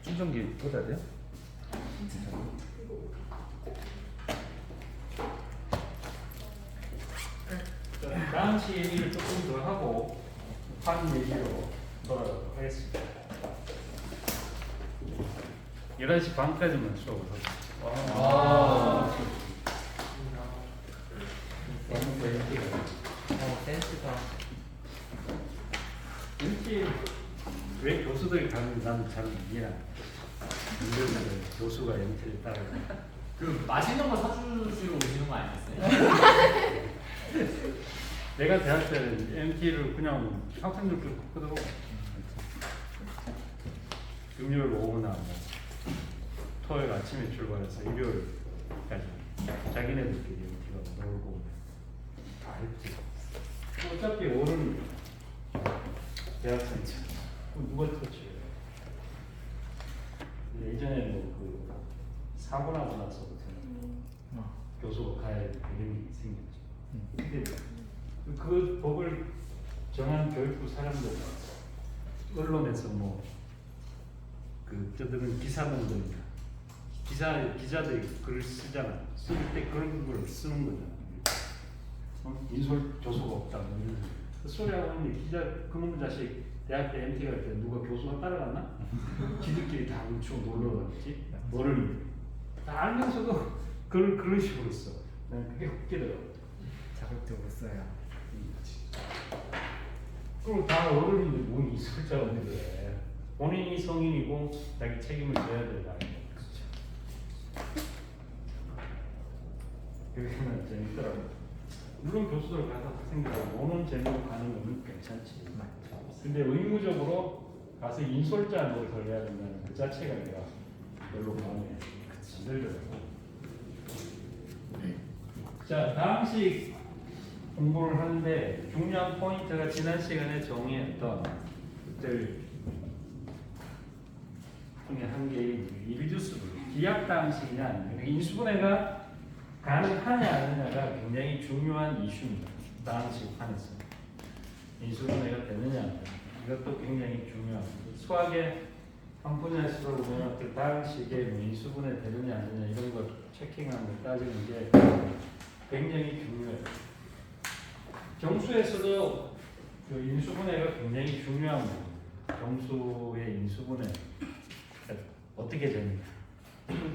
충전기 꽂아야 돼요? 다음 시 얘기를 조금 더 하고 판 얘기로 돌아가도록 하겠습니다. 11시 반까지만 수업을 하고. 센스가. 이렇게 왜 교수들이 가는지 나는 잘 이해가 안 돼. 교수가 MT를 따라. 그 맛있는 거 사주시러 오시는 거 아니었어요? 내가 대학 때는 MT를 그냥 학생들끼리 걷거든. 금요일 오후나 뭐 토요일 아침에 출발해서 일요일까지 자기네들끼리 MT가 놀고 다 했지. 어차피 오는 대학생이죠. 누가 터치해요? 예전에 뭐그 사고 나고 나서부터는 교수가 가야 될 일이 생겼죠. 근데 그 법을 정한 교육부 사람들, 언론에서 뭐 그 저들은 기사놈들이나 기자들이 글을 쓰잖아. 쓸 때 그런 걸 쓰는 거잖아. 인솔 교수가 없다고 그 소리하고 있는데 기자 그놈 자식 대학 때 MT 갈 때 누가 교수가 따라갔나? 지들끼리 다 훔치고 놀러 갔지. 뭐를 다 알면서도 그런 식으로 써. 난 그게 웃기더라고. 자극적으로 써야. 그리고 다 어른인데 뭐 있을 자 없는데 본인이 성인이고 자기 책임을 져야 된다. 그게 난 재밌더라고. 물론 교수들 가서 학생들하고 노는 재미로 가는 건 괜찮지. 근데 의무적으로 가서 인솔자 노릇을 해야 된다는 그 자체가 내가 별로 마음에 안 들더라고. 자, 다음씩 공부를 하는데 중요한 포인트가 지난 시간에 정의했던 것들 중에 한 개인 일주수분, 기약다항식이냐 아니면 인수분해가 가능하냐 아니냐가 굉장히 중요한 이슈입니다. 다항식 판에서 인수분해가 되느냐 이것도 굉장히 중요합니다. 수학의 한 분야에서 보면 그 다항식에 뭐 인수분해 되느냐 아니냐 이런 걸 체킹하는 걸 따지는 게 굉장히 중요해요. 정수에서도 그 인수분해가 굉장히 중요한 부분. 정수의 인수분해 어떻게 됩니까?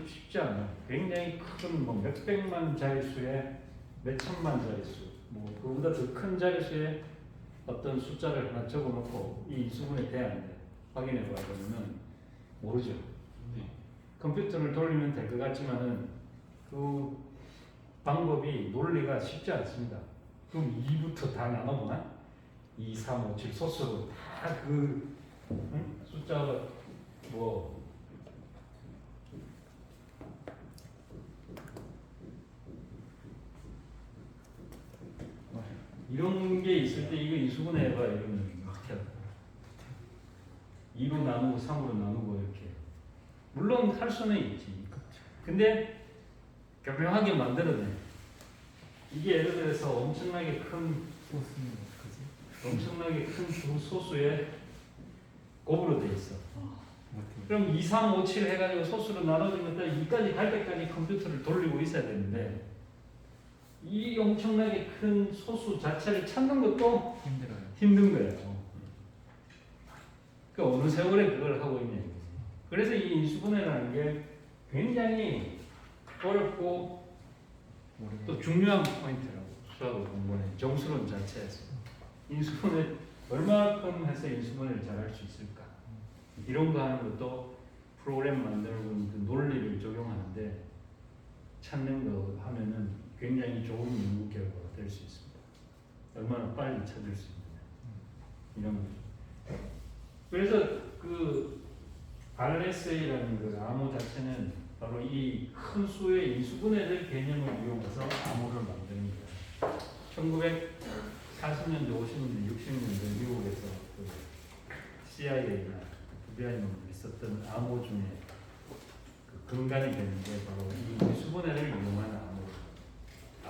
쉽지 않아요. 굉장히 큰 뭐 몇백만 자릿수에 몇천만 자릿수, 뭐 그보다 더 큰 자릿수에 어떤 숫자를 하나 적어놓고 이 인수분해 돼야 안 돼. 확인해봐 그러면 모르죠. 컴퓨터를 돌리면 될 것 같지만은 그 방법이 논리가 쉽지 않습니다. 그럼 2부터 다 나눠보나? 2, 3, 5, 7 소수로 다 그 숫자가 뭐 이런 게 있을 때 이거 인수분해 해봐 이러면 어떻게 할까? 2로 나누고 3으로 나누고 이렇게 물론 할 수는 있지. 근데 교묘하게 만들어내. 이게 예를 들어서 엄청나게 큰 엄청나게 큰 두 소수에 곱으로 돼 있어. 그럼 2, 3, 5, 7 해가지고 소수로 나눠주면 2까지 갈 때까지 컴퓨터를 돌리고 있어야 되는데 이 엄청나게 큰 소수 자체를 찾는 것도 힘든 거예요. 그 어느 세월에 그걸 하고 있냐. 그래서 이 인수분해라는 게 굉장히 어렵고 또 중요한 포인트라고 수학을 공부해. 정수론 자체에서 인수분해 얼마큼 해서 인수분해를 잘할 수 있을까? 이런 거 하는 것도 프로그램 만들고 그 논리를 적용하는데 찾는 거 하면은 굉장히 좋은 연구 결과가 될 수 있습니다. 얼마나 빨리 찾을 수 있느냐 이런 거죠. 그래서 그 RSA라는 그 암호 자체는 바로 이 큰 수의 인수분해될 개념을 이용해서 암호를 만듭니다. 1940년대, 50년대, 60년대 미국에서 그 CIA나 FBI는 있었던 암호 중에 그 근간이 되는 게 바로 이 인수분해를 이용한 암호,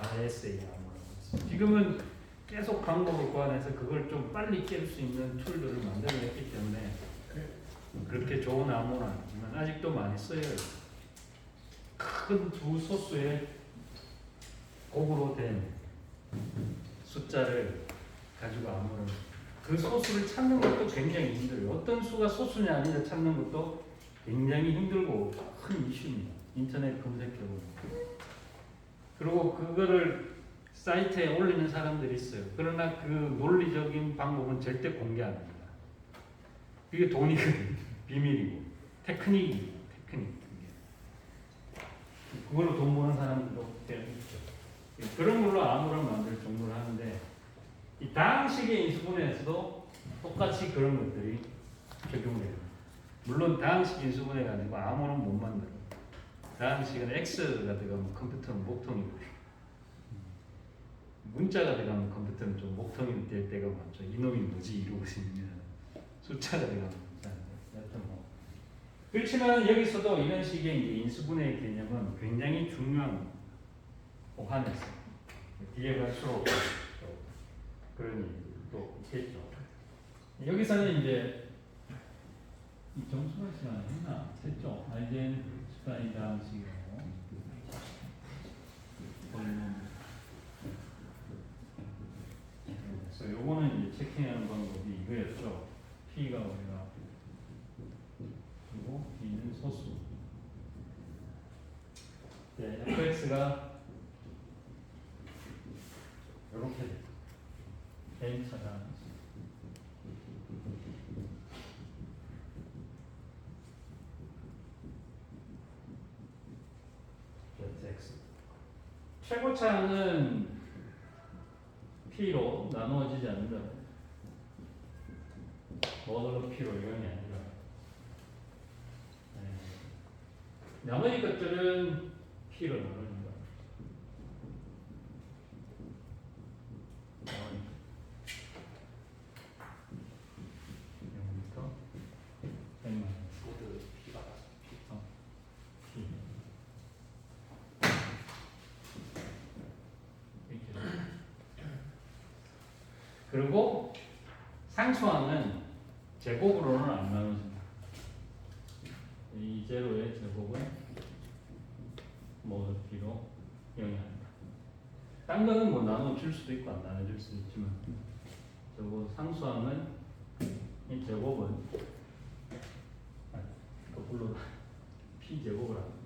RSA 암호라고 했습니다. 지금은 계속 방법을 고안해서 그걸 좀 빨리 깰 수 있는 툴들을 만들어냈기 때문에 그렇게 좋은 암호는 아니지만 아직도 많이 써요. 큰 두 소수의 곱으로 된 숫자를 가지고 암호를 그 소수를 찾는 것도 굉장히 힘들어요. 어떤 수가 소수냐 아니냐 찾는 것도 굉장히 힘들고 큰 이슈입니다. 인터넷 검색해보면. 그리고 그거를 사이트에 올리는 사람들이 있어요. 그러나 그 논리적인 방법은 절대 공개 안 합니다. 그게 돈이거든요. 비밀이고 테크닉이고 테크닉. 그걸로 돈 버는 사람들도 꽤 있죠. 그런 걸로 암호를 만들 정도를 하는데 이 다항식의 인수분해에서도 똑같이 그런 것들이 적용돼요. 물론 다항식 인수분해가 아니고 암호는 못 만들어요. 다항식은 X가 들어가면 컴퓨터는 목통이고 문자가 들어가면 컴퓨터는 좀 목통이 될 때가 많죠. 이놈이 뭐지 이러고 있으면 숫자가 들어가면 여튼 뭐 그렇지만 여기서도 이런 식의 이제 인수분해의 개념은 굉장히 중요한 호환에서 뒤에 갈수록 그런 일도 있겠죠. 여기서는 이제 이 정수가 시간 했나? 했죠. 알젠 숫자의 다항식이라고. 그래서 요거는 이제 체킹하는 방법이 이거였죠. P가 우리가 그리고 B는 소수. 네, fx가 이렇게 n 차가 x. 최고차는 p로 나누어지지 않는다. 모듈로 p로 이런 게 아니라. 나머지 것들은 p로 나눕니다. 여기부터 n 모두 P가 p 이렇게. 그리고 상수항은 제곱으로는 안 나눠진다. 이 제로의 제곱은 모두 P로 영위한다. 딴 거는 뭐 나눠줄 수도 있고 안 나눠줄 수도 있지만 저거 상수항은 이 제곱은 거꾸로 P 제곱을 합니다.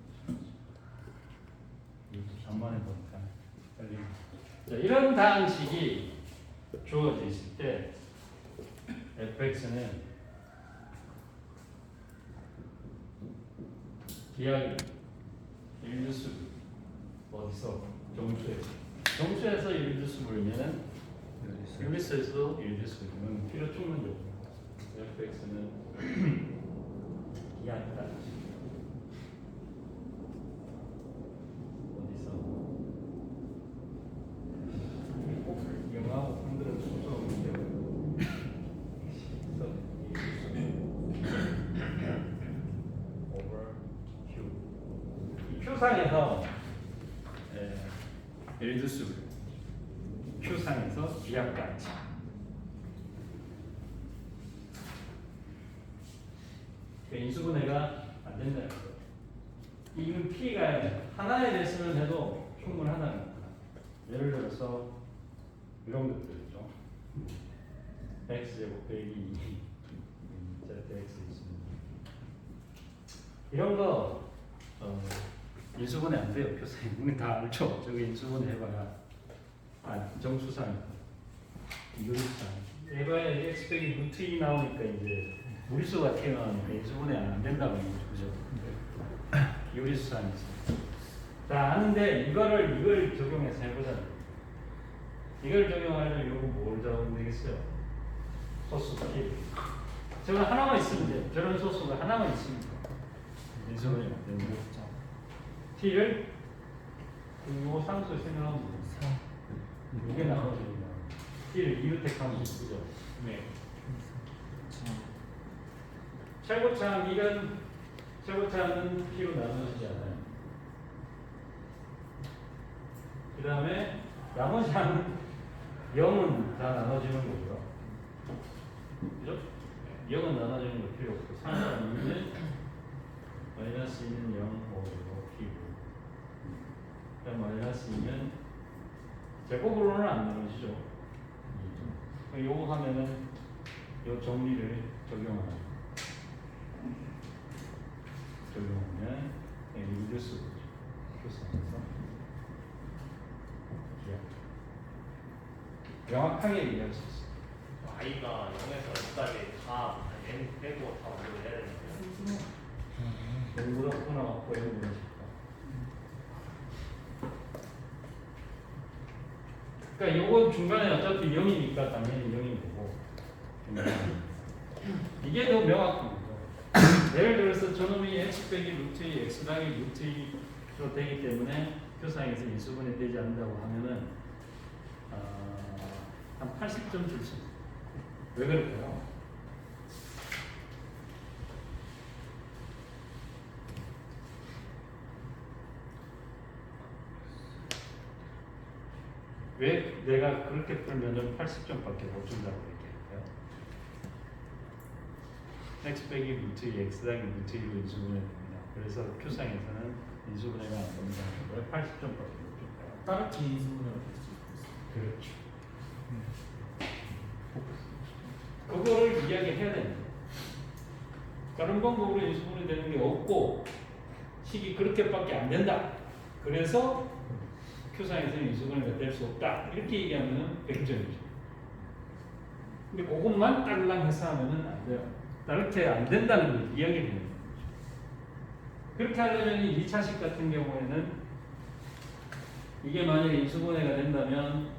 간만에 보니까 헷갈립니다. 자, 이런 다항식이 주어져 있을 때 fx는 기하기 일주수 어디서 정수에서 일주수 불면은 유리수에서 일주수 불면 필요 충분죠. fx는 기하기다. 어디서 영하고 분들은 수소인데 over q 이 q상에서 일주수 q상에서 기하까지 인수분해가 안 된다는 거예요. 이건 p가 하나에 대해서는 해도 충분하다는 겁니다. 예를 들어서 이런 것들이죠. x제곱 빼기 zx 있습니다. 이런 거 인수분해 안 돼요. 표상에 우리 다 알죠. 저기 인수분해 해봐야 정수상 유리수상 해봐야 x 빼기 루트 2 나오니까 이제 무리수가 튀어나오니까 인수분해 안 된다고 그죠? 유리수상에서 자 하는데 이걸 적용해서 해보자. 이걸 적용하려면 요거 뭘 적으면 되겠어요? 소수 P. 저는 하나만 있으면 돼요. 저런 소수가 하나만 있으면 돼요. 인수분해 안 됩니다. T를 요 상수 생각하면 돼요. 이게 나눠집니다. T를 이유택하면 되죠. 네. 최고차는 P로 나눠지지 않아요. 그 다음에 나머지 항은 0은 다 나눠지는 거고요. 그죠? 0은 나눠주는 거 필요 없고 3과 2는 마이너스 2는 0, 5, 5, P고 그다음 마이너스 2는 제곱으로는 안 나눠지죠. 요거 하면은 요 정리를 적용하면 이길 수 있죠. 교수님께서 명확하게 얘기할 수 있어요. i가 0에서 n까지 다 n 빼고 다 올려야 되는데요. n보다 크거나 같고 n보다 작다. 그러니까 요건 중간에 어차피 0이니까 당연히 0인 거고 이게 더 명확한 거죠. 예를 들어서 저놈이 x 빼기 루트 2, x 더하기 루트 2로 되기 때문에 표상에서 인수분해 되지 않는다고 하면은 한 80점 줄 수 있어요. 왜 그럴까요? 왜 내가 그렇게 풀면 80점밖에 못 준다고 얘기할까요? x 빼기 루트 2, x 더하기 루트 2로 인수분해 됩니다. 그래서 표상에서는 인수분해가 안 됩니다. 왜 80점밖에 못 줄까요? 다른 인수분해를 할수 있어요. 그렇죠. 그거를 이야기해야 됩니다. 다른 방법으로 인수분해 되는 게 없고 식이 그렇게밖에 안 된다. 그래서 표상에서는 인수분해가 될 수 없다. 이렇게 얘기하면 100점이죠. 근데 그것만 딸랑해서 하면은 안 돼요. 이렇게 안 된다는 걸 이야기를 해요. 그렇게 하려면 2차식 같은 경우에는 이게 만약에 인수분해가 된다면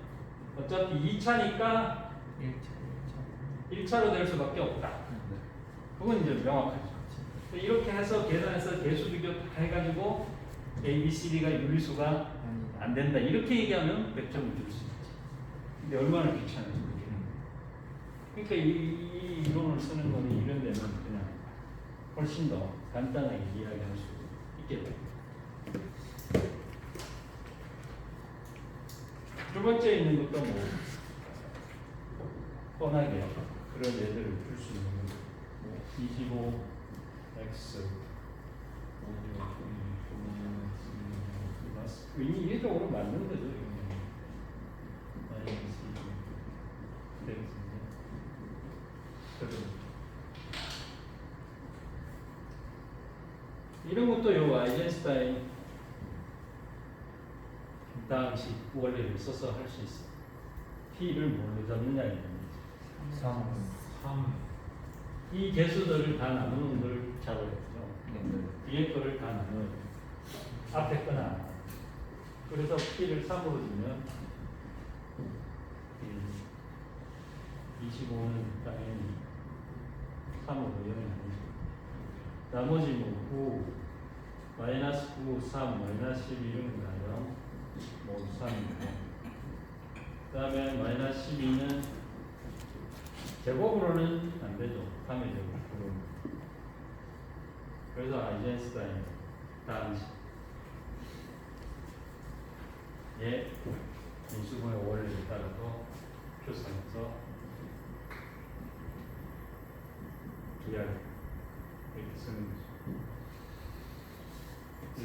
어차피 2차니까 1차로 될 수밖에 없다. 그건 이제 명확하죠. 이렇게 해서 계산해서 개수 비교 다 해가지고 A, B, C, D가 유리수가 안 된다. 이렇게 얘기하면 100점을 줄 수 있지. 근데 얼마나 귀찮아요. 그러니까 이 이론을 쓰는 거는 이런 데는 그냥 훨씬 더 간단하게 이야기할 수 있겠다. 두 번째 있는 것도 뭐 뻔하게 그런 예들을 풀 수 있는 뭐 25x 이미 이해적으로 맞는 거죠. 이런 것도 요 아이젠슈타인 방식 원리를 써서 할 수 있어. P를 뭘로 잡느냐에 있는 거지. 3. 이 개수들을 다 나누는 걸 잡아야죠. 뒤에 거를 다 나눠요. 앞에 거는 안 나눠요. 그래서 P를 3으로 주면 25는 당연히 3으로 0이 나누죠. 나머지 뭐 9, 마이너스 9, 3, 마이너스 12는 가요. 뭐 3이고 그 다음에 마이너스 12는 제곱으로는 안 되죠. 3의 제곱으로는. 그래서 아이젠슈타인 방식 예, 인수분해 원리에 따라서 표상해서 이야기 이렇게 쓰는 거죠.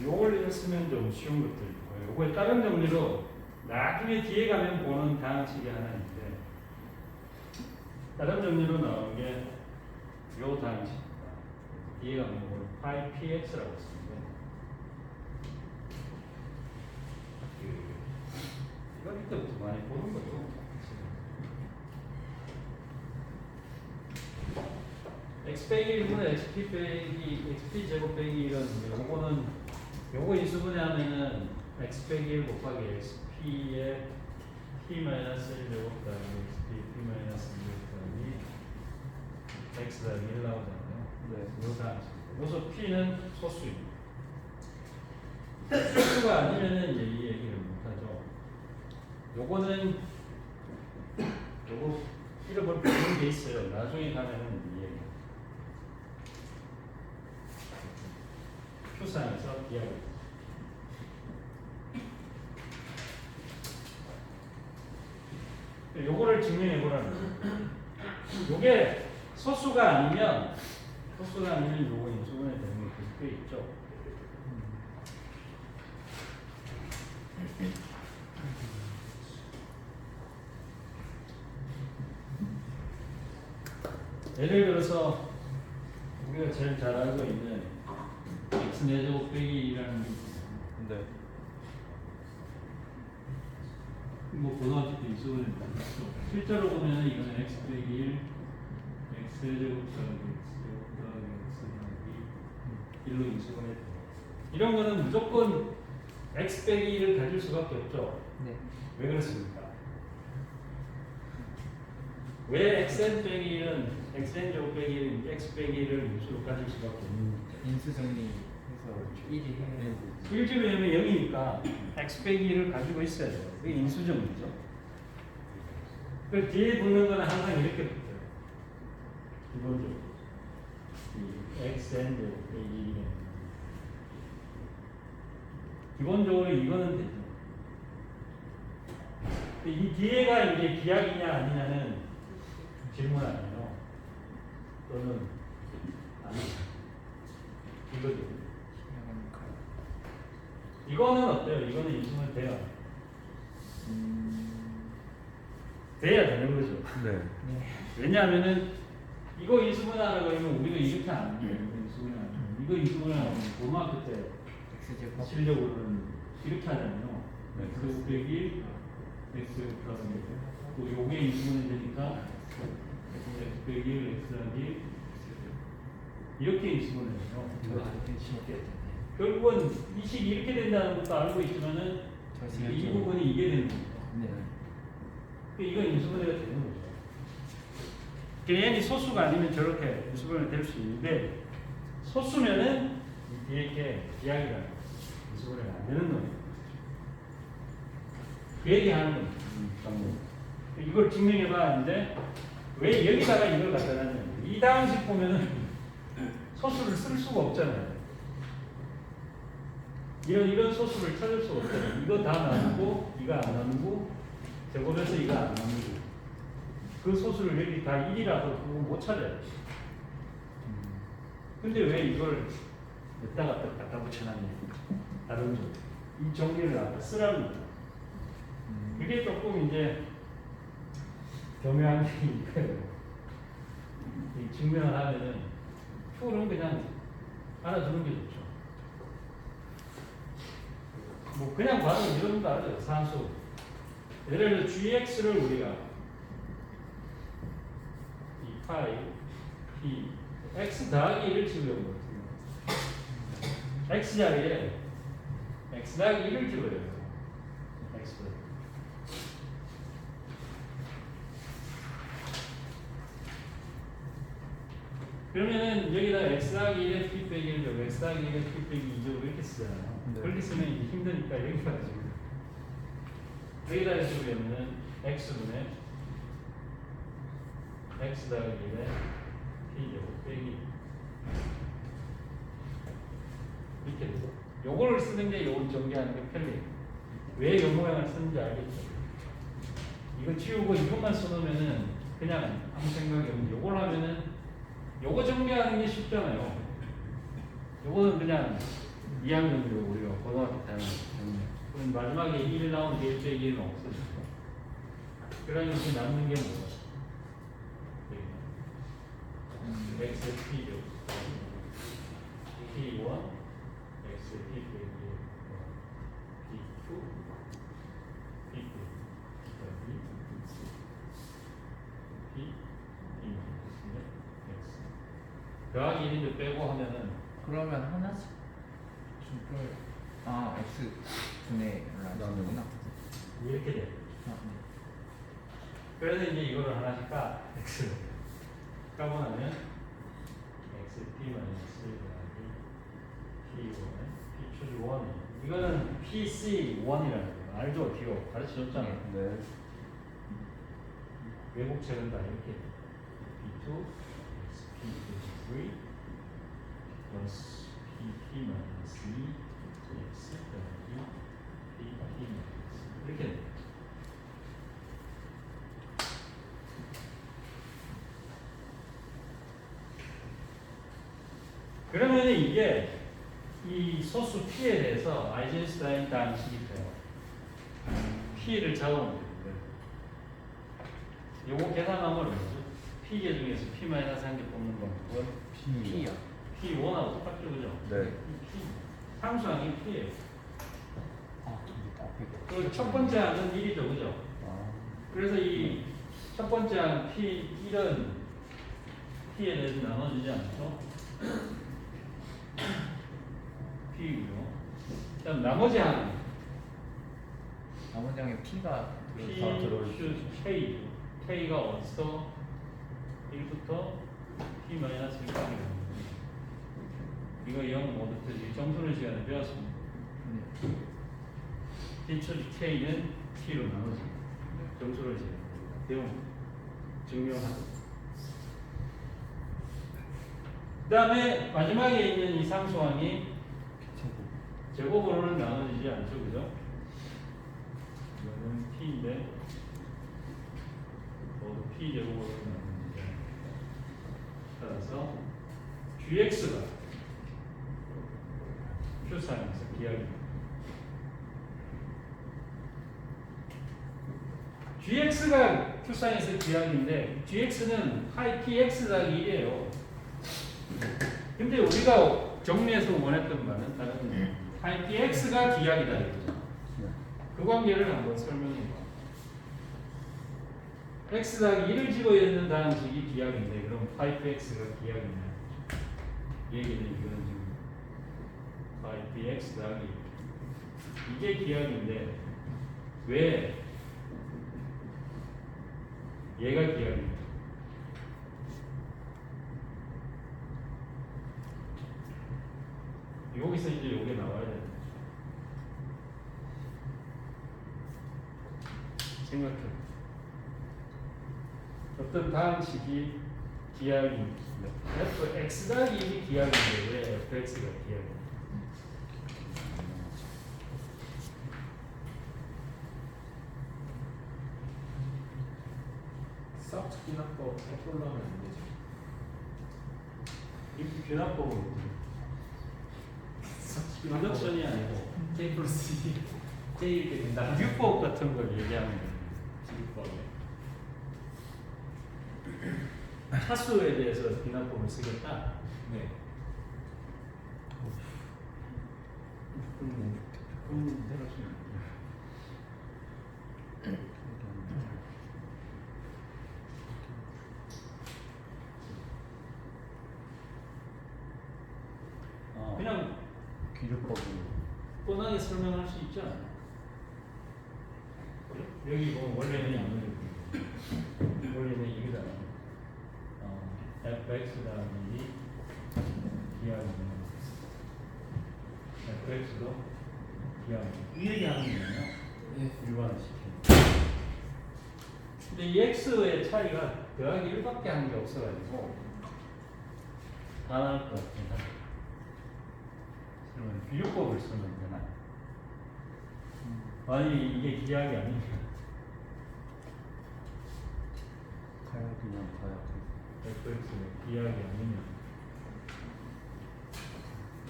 이 원리를 쓰면 좀 쉬운 것들이 있고요. 이거에 다른 정리로 나중에 뒤에 가면 보는 다항식이 하나 있는데 다른 정리로 나오는 게 요 다항식입니다. 뒤에 가면 파이 px라고 쓰는데 이거 이때부터 많이 보는 거죠. x 빼기 1분의 xp 빼기 xp 제곱 빼기 이런 요거는 요거 인수분해 하면은 x 빼기 1 곱하기 xp에 p 마이너스 1 제곱 더하기 xp p 마이너스 1 제곱 더하기 x 더하기 1 나오잖아요. 네, 요다. 여기서 p는 소수입니다. 소수가 아니면은 이제 이 얘기를 못하죠. 요거는 요거 이름을 부르는 게 있어요. 나중에 가면은 이 얘기. 표상에서 이야기. 요거를 증명해 보라는 거예요. 요게 소수가 아니면 요거 인수분해 되는 게 계속 돼 있죠. 예를 들어서 우리가 제일 잘 알고 있는 x 4제곱 빼기 2라는 게 있어요. 네. 뭐 고등학교 때 인수분해 실제로 보면 이거는 x 빼기 1, x 제곱 더하기 x 제곱 더하기 x 더하기 1로 인수분해 돼요. 이런 거는 무조건 x 빼기 1을 가질 수밖에 없죠. 네. 왜 그렇습니까? 왜 xn 빼기 1은 xn 제곱 빼기 1은 x 빼기 1을 인수로 가질 수밖에 없는 거죠? 인수 정리해서 1이 해야 1지 왜냐면 0이니까 x 빼기 1을 가지고 있어야 돼요. 그게 인수정리죠. 그 뒤에 붙는 거는 항상 이렇게 붙어요. 기본적으로. 이 xn 제곱 빼기 1은 기본적으로 이거는 되죠. 이 뒤에가 이제 기약이냐 아니냐는 질문 아니에요. 또는 아니죠. 이거죠. 이거는 어때요? 이거는 인수는 돼요. 돼야 되는 거죠. 네. 왜냐하면은 이거 인수분해하라고 하면 우리가 이렇게 안 해요. 이거 인수분해하면 고등학교 때 X제곱. 실력으로는 이렇게 하잖아요. 네. x 빼기 x 플러스 또 요게 인수분해 되니까 x 빼기 1 x 하기 이렇게 인수분해해요. 쉽게 결국은 이 식이 이렇게 된다는 것도 알고 있지만은 이 부분이 이게 되는 거죠. 네. 이건 인수분해가 되는 거죠. n이 소수가 아니면 저렇게 인수분해가 될 수 있는데 소수면은 이 뒤에 게 기약이라는 인수분해가 안 되는 거예요. 그 얘기하는 거예요. 이걸 증명해봐 하는데 왜 여기다가 이걸 갖다 놨냐면 이 다항식 보면은 소수를 쓸 수가 없잖아요. 이런 소수를 찾을 수가 없잖아요. 이거 다 나누고 이거 안 나누고 제곱해서 이거 안 나누고 그 소수를 여기 다 1이라도 그거 못 찾아요. 근데 왜 이걸 여기다가 갖다 붙여놨냐? 다른 쪽. 이 정리를 아까 쓰라는 거죠. 그게 조금 이제 교묘한 게 있고요. 이 증명을 하면은 풀은 그냥 알아두는 게 좋죠. 뭐 그냥 봐도 이런 거 알아요. 산수. 예를 들어 gx를 우리가 이 파이 p x 더하기 1을 집어요. x 자리에 x 더하기 1을 집어요. x 그러면은 여기다 x 더하기 1에 p 빼기 1죠. x 더하기 1에 p 빼기 2죠. 이렇게 쓰잖아요. 네. 그렇게 쓰면 이제 힘드니까 여기다 지금 여기다 해주면은 x분의 x 더하기 1에 p 제곱 빼기 이렇게 돼요. 요거를 쓰는 게 요걸 정리하는 게 편리해요. 왜 요 모양을 쓰는지 알겠죠? 이거 치우고 이것만 써놓으면은 그냥 아무 생각이 없는데 요걸 하면은 요거 정리하는 게 쉽잖아요. 요거는 그냥 2학년으로 우리가 고등학교 때 하는 정리. 그럼 마지막에 1 나오는 게 1 빼기 1은 없어지죠. 그러면 이제 남는 게 뭐야? x p죠. p1 x p 빼기 p2 p 빼기 p x 더하기 1인데 빼고 하면은 그러면 하나씩 줄걸 X 분의 나누구나. 이렇게 돼. 그래서 이제 이거를 하나씩 까 x 까고 나면 x p 마이너스 더하기 p1 p 초주 1 이거는 pc 1이라는 거예요. 알죠? 뒤로 가르쳐줬잖아요. 네. 외국책은 다 이렇게 p2 x p 3 플러스 pp 마이너스 2 x 더하기 p 마이너스 이렇게 됩니다. 이게 이 소수 P에 대해서 아이젠슈타인 방식이 돼요. P를 잡으면 되는데 요거 계산하면 뭐죠? P계 중에서 P-1개 뽑는 건 그건 P야. P1하고 똑같죠, 그죠? 네. P. 상수항이 P예요. 아, 근데 앞에 그 첫 번째 항은 1이죠, 그죠? 아, 그래서 이 첫 번째 항 P1은 P에 대해서 나눠지지 않죠? P이고요. 그다음 나머지 항 나머지 항에 P가 P, 들어있죠. K. K가 어디서 1부터 P-1까지 이거 영 모두 정수는 시간에 배웠습니다. 네. P K는 P로 나눠집니다. 정수를 시간에 배웁니다. 증명하고. 그 다음에 마지막에 있는 이 상수항이 제곱으로는 나눠지지 않죠, 그죠? 이거는 P인데 모두 P 제곱으로 나눠지지 않죠. 따라서 GX가 Q상에서 기하입니다. GX가 Q상에서 기하인데 GX는 파이 PX 더하기 1이에요. 근데 우리가 정리해서 원했던 바는 다른 파이 PX가 기하이다 이거죠. 그 관계를 한번 설명해 봐. x 더하기 1을 집어넣는 방식이 기하인데 그럼 파이 PX가 기하이냐? 얘기는 이거는 지금 파이 PX 더하기 이게 기하인데 왜 얘가 기하입니다. 여기서 이제 요게 나와야 되는 거죠. 생각해. 어떤 방식이 기하입니다. fx 더하기 1이 기하인데 왜 fx가 기하입니까? 싹 기납법 해보려면 안 되죠. 이 변화법은 인덕션이 아니고 K 플러스 2 K 이렇게 된다. 유법 같은 걸 얘기하는 거예요. 기법에. 차수에 대해서 비난법을 쓰겠다. 네. 그럼 해보시면 그냥 기류법으로. 뻔하게 설명할 수 있지 않아요? 여기 뭐 원래는 원래는 이거잖아. fx라는 기하는 fx도 기하는 이 얘기하는 거예요. 네. 일반화시키는. 근데 이 x의 차이가 더하기 1밖에 하는 게 없어가지고 다 나올 것 같긴 하죠. 그러면 비교법을 쓰면 되나? 아니 이게 기하이 아니면 가약이면 가약. fx가 기하이 아니면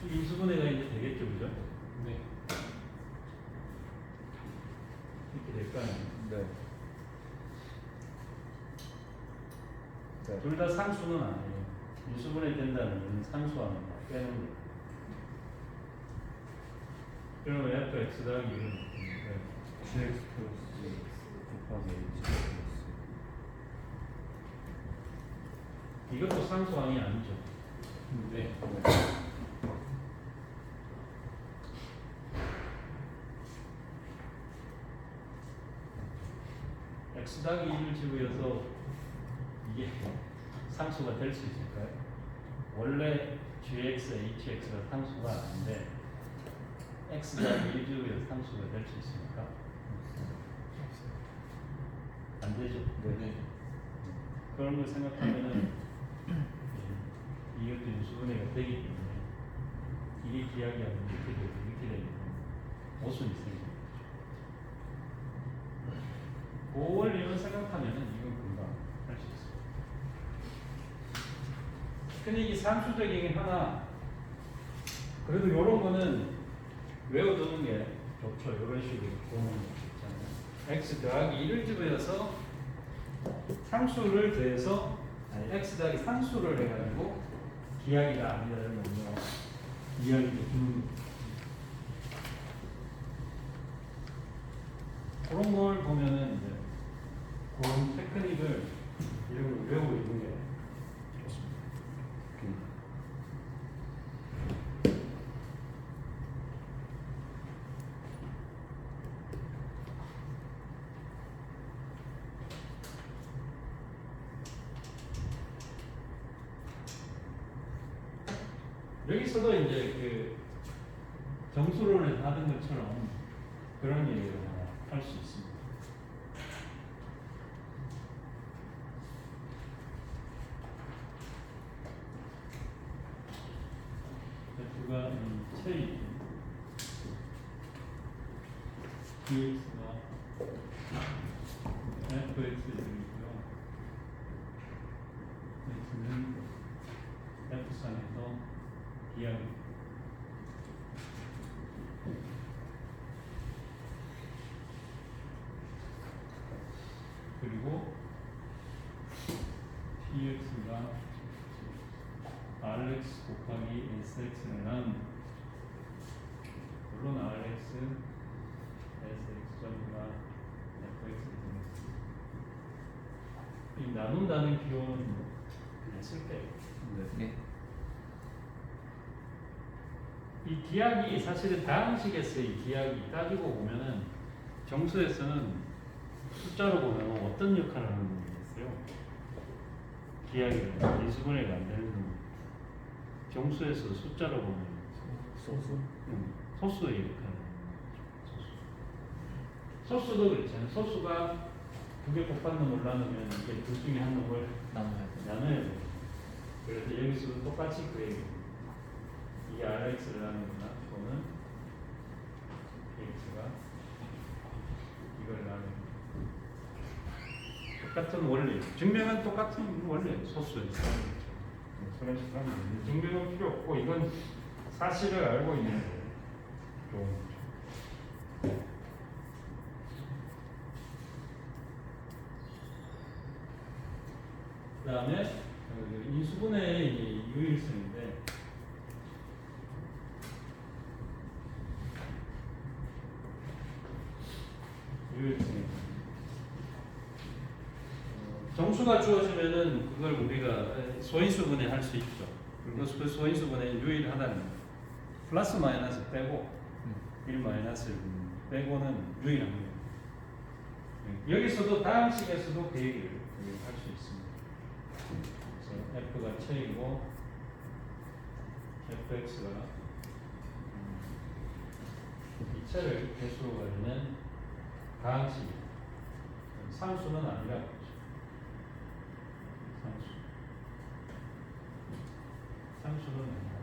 이 인수분해가 이제 되겠죠, 그죠? 네. 이렇게 될까요? 네. 네. 둘 다 상수는 아니에요. 인수분해 된다는 건 상수하는 거 빼는 거. 그러면 fx 더하기 1은 GX 플러스 곱하기 H 플러스. 이것도 상수항이 아니죠. 네. x 더하기 1을 집어여서 이게 상수가 될 수 있을까요? 원래 gx, hx가 상수가 아닌데 x 더하기 1 집어여서 상수가 될 수 있습니까? 안 되죠. 네. 그런 걸 생각하면은 이것도 인수분해가 되기 때문에 이게 기하기 아니면 이렇게 되고 이렇게 되면 모순이 생깁니다. 그 원리를 생각하면은 이건 금방 할 수 있어요. 근데 이 상수적인 하나 그래도 이런 거는 외워두는 게 좋죠. 이런 식으로 보는 거 있잖아요. x 더하기 1을 집어여서 상수를 더해서 아니, x 더하기 상수를 해가지고 기하기가 아니라는 거 이야기를 주는 거. 그런 걸 보면은 이제 그런 테크닉을 이런 걸 외우고 있는 게 좋습니다. 여기서도 이제 그 정수론을 하던 것처럼 그런 얘기를 할 수 있습니다. F가 체이 dx가 fx이고요. x는 f상에서 기하기. 그리고 px가 rx 곱하기 sx를 나눈 물론 rx, sx 전부가 fx 됩니다. 이 나눈다는 기호는 그냥 쓸게요. 네. 이 기하기 사실은 다항식에서 이 기하기 따지고 보면은 정수에서는 숫자로 보면 어떤 역할을 하는 게 있어요? 기하기를 인수분해가 안 되는 정수에서 숫자로 보면 소수의 역할을 소수도 그렇잖아요. 소수가 두 개 곱한 놈을 나누면 이게 둘 중에 한 놈을 나눠야 돼요. 그래서 여기서도 똑같이 그 얘기. 이게 RX를 나누거나 또는 X가 이걸 나누는 똑같은 원리. 증명은 똑같은 원리예요. 소수에서. 증명은 필요 없고 이건 사실을 알고 있는 거예요. 좋은 거죠. 그 다음에 인수분해의 유일성인데 정수가 주어지면은 그걸 우리가 소인수분해 할 수 있죠. 그리고 그 소인수분해 유일하다는 거. 플러스 마이너스 빼고 1 마이너스 빼고는 유일합니다. 여기서도 다항식에서도 그 얘기를 할 수 있습니다. 그래서 f가 체이고 fx가 이 체를 개수로 가지는 다항식 상수는 아니라고 하죠. 상수는 아니라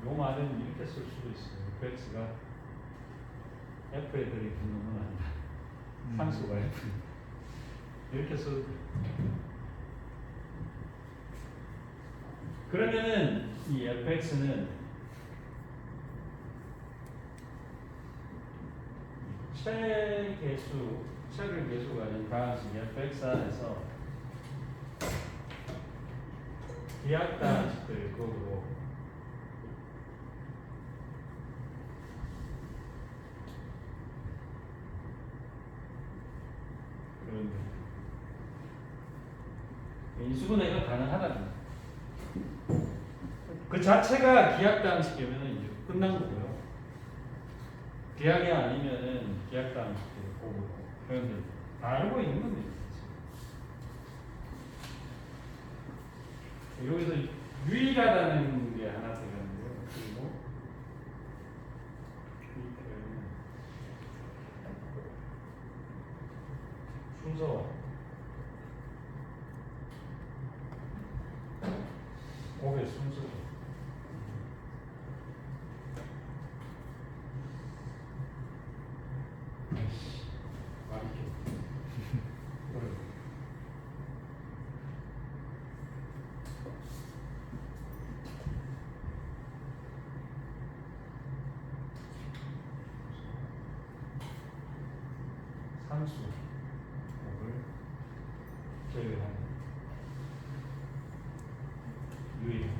요 말은 이렇게 쓸 수도 있어요. fx가 f에 들어있는 놈은 아니다. 상수가 f 이렇게 써도 돼요. 그러면은 이 fx는 체를 개수가 아닌 다항식 fx 안에서 기하 다항식들 그거로 그런 인수분해가 가능하다는 그 자체가 기하 다항식이면 이제 끝난 거고요. 기하가 아니면은 기하 다항식들 보고 그런데 다 알고 있는 겁니다. 여기서 유일하다는 게 하나 들어가는데요. 그리고 순서 곱의 순서 상수곱을 제외하는 유일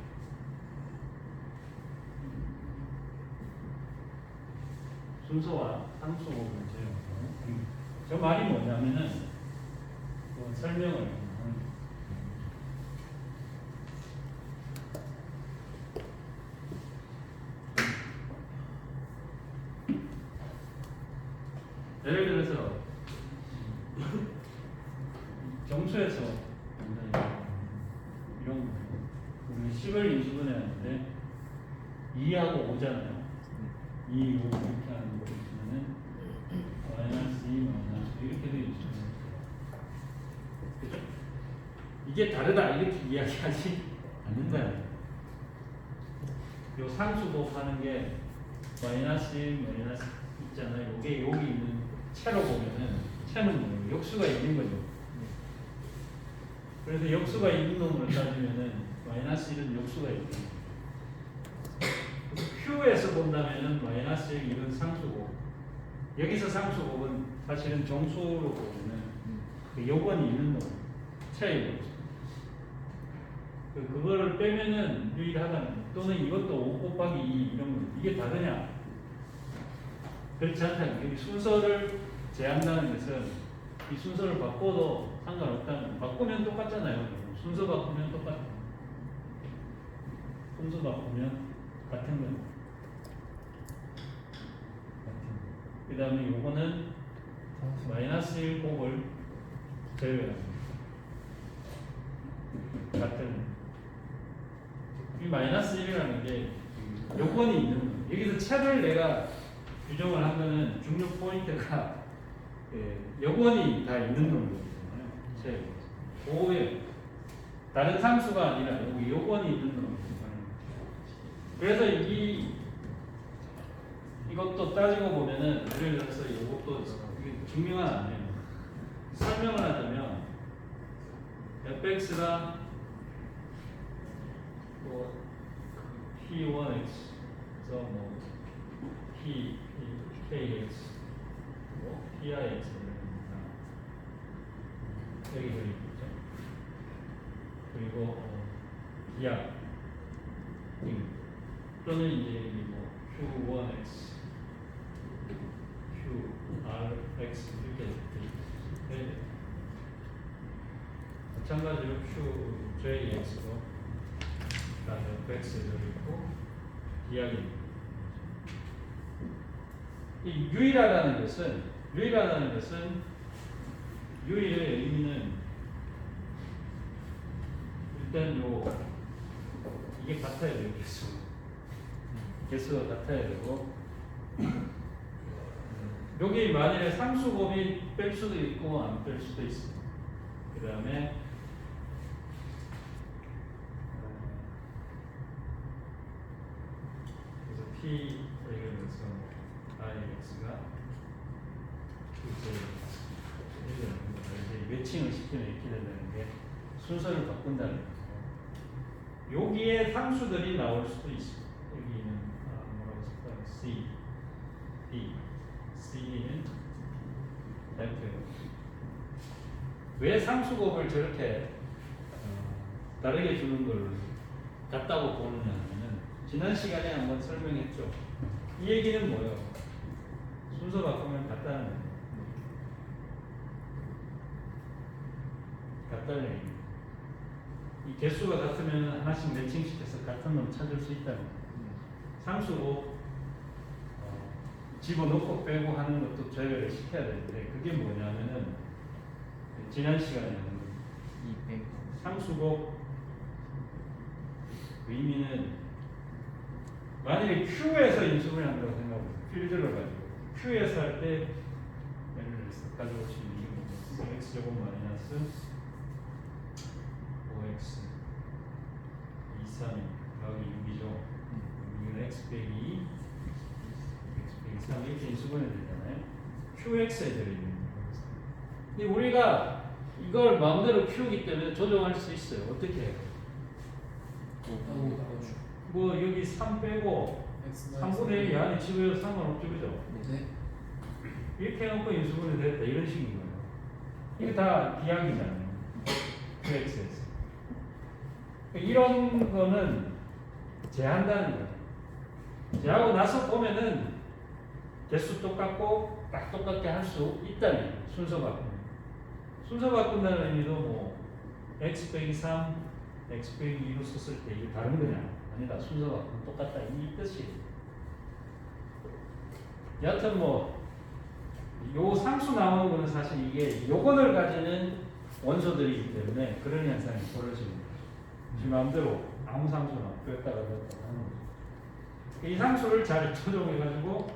순서와 상수곱을 제외하는 저 말이 뭐냐면은 그 설명을 하는 거예요. 예를 들어서 정수에서 이런 거 우리 10을 인수분해 하는데 2하고 5잖아요. 2, 5 이렇게 하는 거 있으면은 마이너스 2, 마이너스 2 이렇게도 인수분해 그죠? 이게 다르다 이렇게 이야기하지 않는다. 요 상수 곱하는 게 마이너스 1, 마이너스 있잖아요. 이게 여기 있는 채로 보면은 채는 뭐예요? 역수가 있는 거죠. 그래서 역수가 있는 놈을 따지면은 마이너스 1은 역수가 있고 Q에서 본다면은 마이너스 1, 1은 상수곱. 여기서 상수곱은 사실은 정수로 보면은 그 요건이 있는 놈 채의 역수. 그거를 빼면은 유일하다는 또는 이것도 5 곱하기 2 이런 거 이게 다르냐? 그렇지 않다는 여기 순서를 제한다는 것은 이 순서를 바꿔도 상관없다는 바꾸면 똑같잖아요. 순서 바꾸면 똑같아. 순서 바꾸면 같은 거예요. 그 다음에 요거는 마이너스 1 곱을 제외합니다. 같은 이 마이너스 1이라는 게 요건이 있는 거예요. 여기서 채를 내가 규정을 하면은 중요 포인트가 여건이 다 있는 놈이잖아요. 채. 오에 다른 상수가 아니라 여기 요건이 있는 놈. 그래서 이것도 따지고 보면은 예를 들어서 이것도 증명은 안 돼요. 설명을 하자면 fx가 뭐 p1x에서 뭐 kx 뭐 pix 여기 있죠. 그리고 기하 또는 이제 뭐 q1x, qrx 이렇게 돼. 마찬가지로 qjx로 그다음에 fx도 있고 기하기. 이 유일하다는 것은 유일의 의미는 일단 이게 같아야 돼요. 개수가 같아야 되고 여기 만일에 상수곱이 뺄 수도 있고 안 뺄 수도 있어요. 그 다음에 그래서 P 예를 들어서 IX가 이제 매칭을 시키면 이렇게 된다는 게 순서를 바꾼다는 거죠. 여기에 상수들이 나올 수도 있어요. 여기는 뭐라고 쓸까요? C, D, C는 F예요. 왜 상수곱을 저렇게 다르게 주는 걸 같다고 보느냐 하면은 지난 시간에 한번 설명했죠. 이 얘기는 뭐예요? 순서 바꾸면 같다는 거예요. 같다는 얘기예요. 이 개수가 같으면 하나씩 매칭시켜서 같은 놈 찾을 수 있다는 거예요. 상수고 집어넣고 빼고 하는 것도 제외를 시켜야 되는데 그게 뭐냐면은 지난 시간에 하는 거예요. 상수고 의미는 만약에 Q에서 인수분해 한다고 생각해보세요. 필드를 가지고 Q에서 할 때 예를 들어서 가져올 수 있는 이유는 x제곱 마이너스 5x 2, 3 더하기 6이죠. 이건 x 빼기 2 x 빼기 3 이렇게 인수분해 되잖아요. QX에 들어있는 거예요. 근데 우리가 이걸 마음대로 키우기 때문에 조정할 수 있어요. 어떻게 해요? 뭐 여기 3 빼고 3분의 1이 안에 집어요 상관없죠. 그죠? 네. 이렇게 해놓고 인수분해 됐다 이런 식인 이게 다 비약이잖아요. QX에서. 이런 거는 제한다는 거예요. 제하고 나서 보면은 개수 똑같고 딱 똑같게 할 수 있다는 거예요. 순서 바꾼. 순서 바꾼다는 의미도 뭐 x 빼기 3, x 빼기 2로 썼을 때 이게 다른 거냐? 아니다. 순서 바꾸면 똑같다. 이 뜻이에요. 여하튼 뭐 요 상수 나오는 거는 사실 이게 요건을 가지는 원소들이기 때문에 그런 현상이 벌어지는 거죠. 지 마음대로 아무 상수나 뺐다가 넣었다가 하는 거죠. 이 상수를 잘 조정해가지고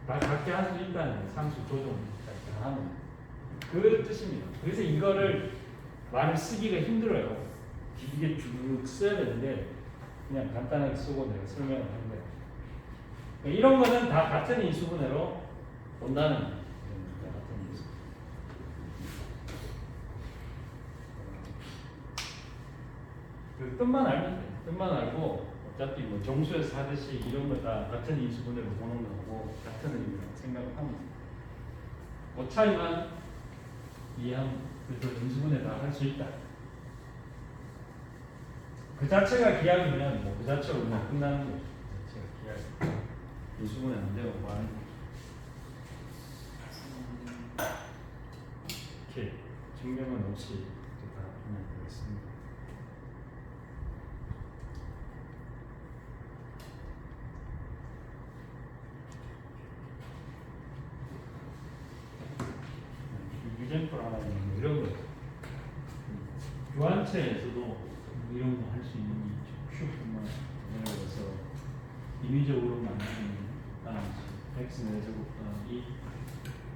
다 갖게 할 수 있다는 거예요. 상수 조정을 잘 하는 그 뜻입니다. 그래서 이거를 말을 쓰기가 힘들어요. 길게 쭉 써야 되는데 그냥 간단하게 쓰고 내가 설명을 한 거예요. 이런 거는 다 같은 인수분해로 본다는 거예요. 같은 인수. 그 뜻만 알면 돼요. 뜻만 알고 어차피 뭐 정수에서 하듯이 이런 거 다 같은 인수분해로 보는 거고 같은 의미라고 생각을 하면 돼요. 그 차이만 이해하면 그래서 인수분해 다 할 수 있다. 그 자체가 기약이면 뭐 그 자체로 그냥 끝나는 거죠. 그 자체가 기약. 인수분해 안 되고 뭐 하는 거죠. 이렇게 증명은 없이 다 그냥 되겠습니다. 유젠플 하나 있는 이런 거. 교환체에서도 이런 거 할 수 있는 게 큐브만 예를 들어서 임의적으로 만드는 x 제곱 더하기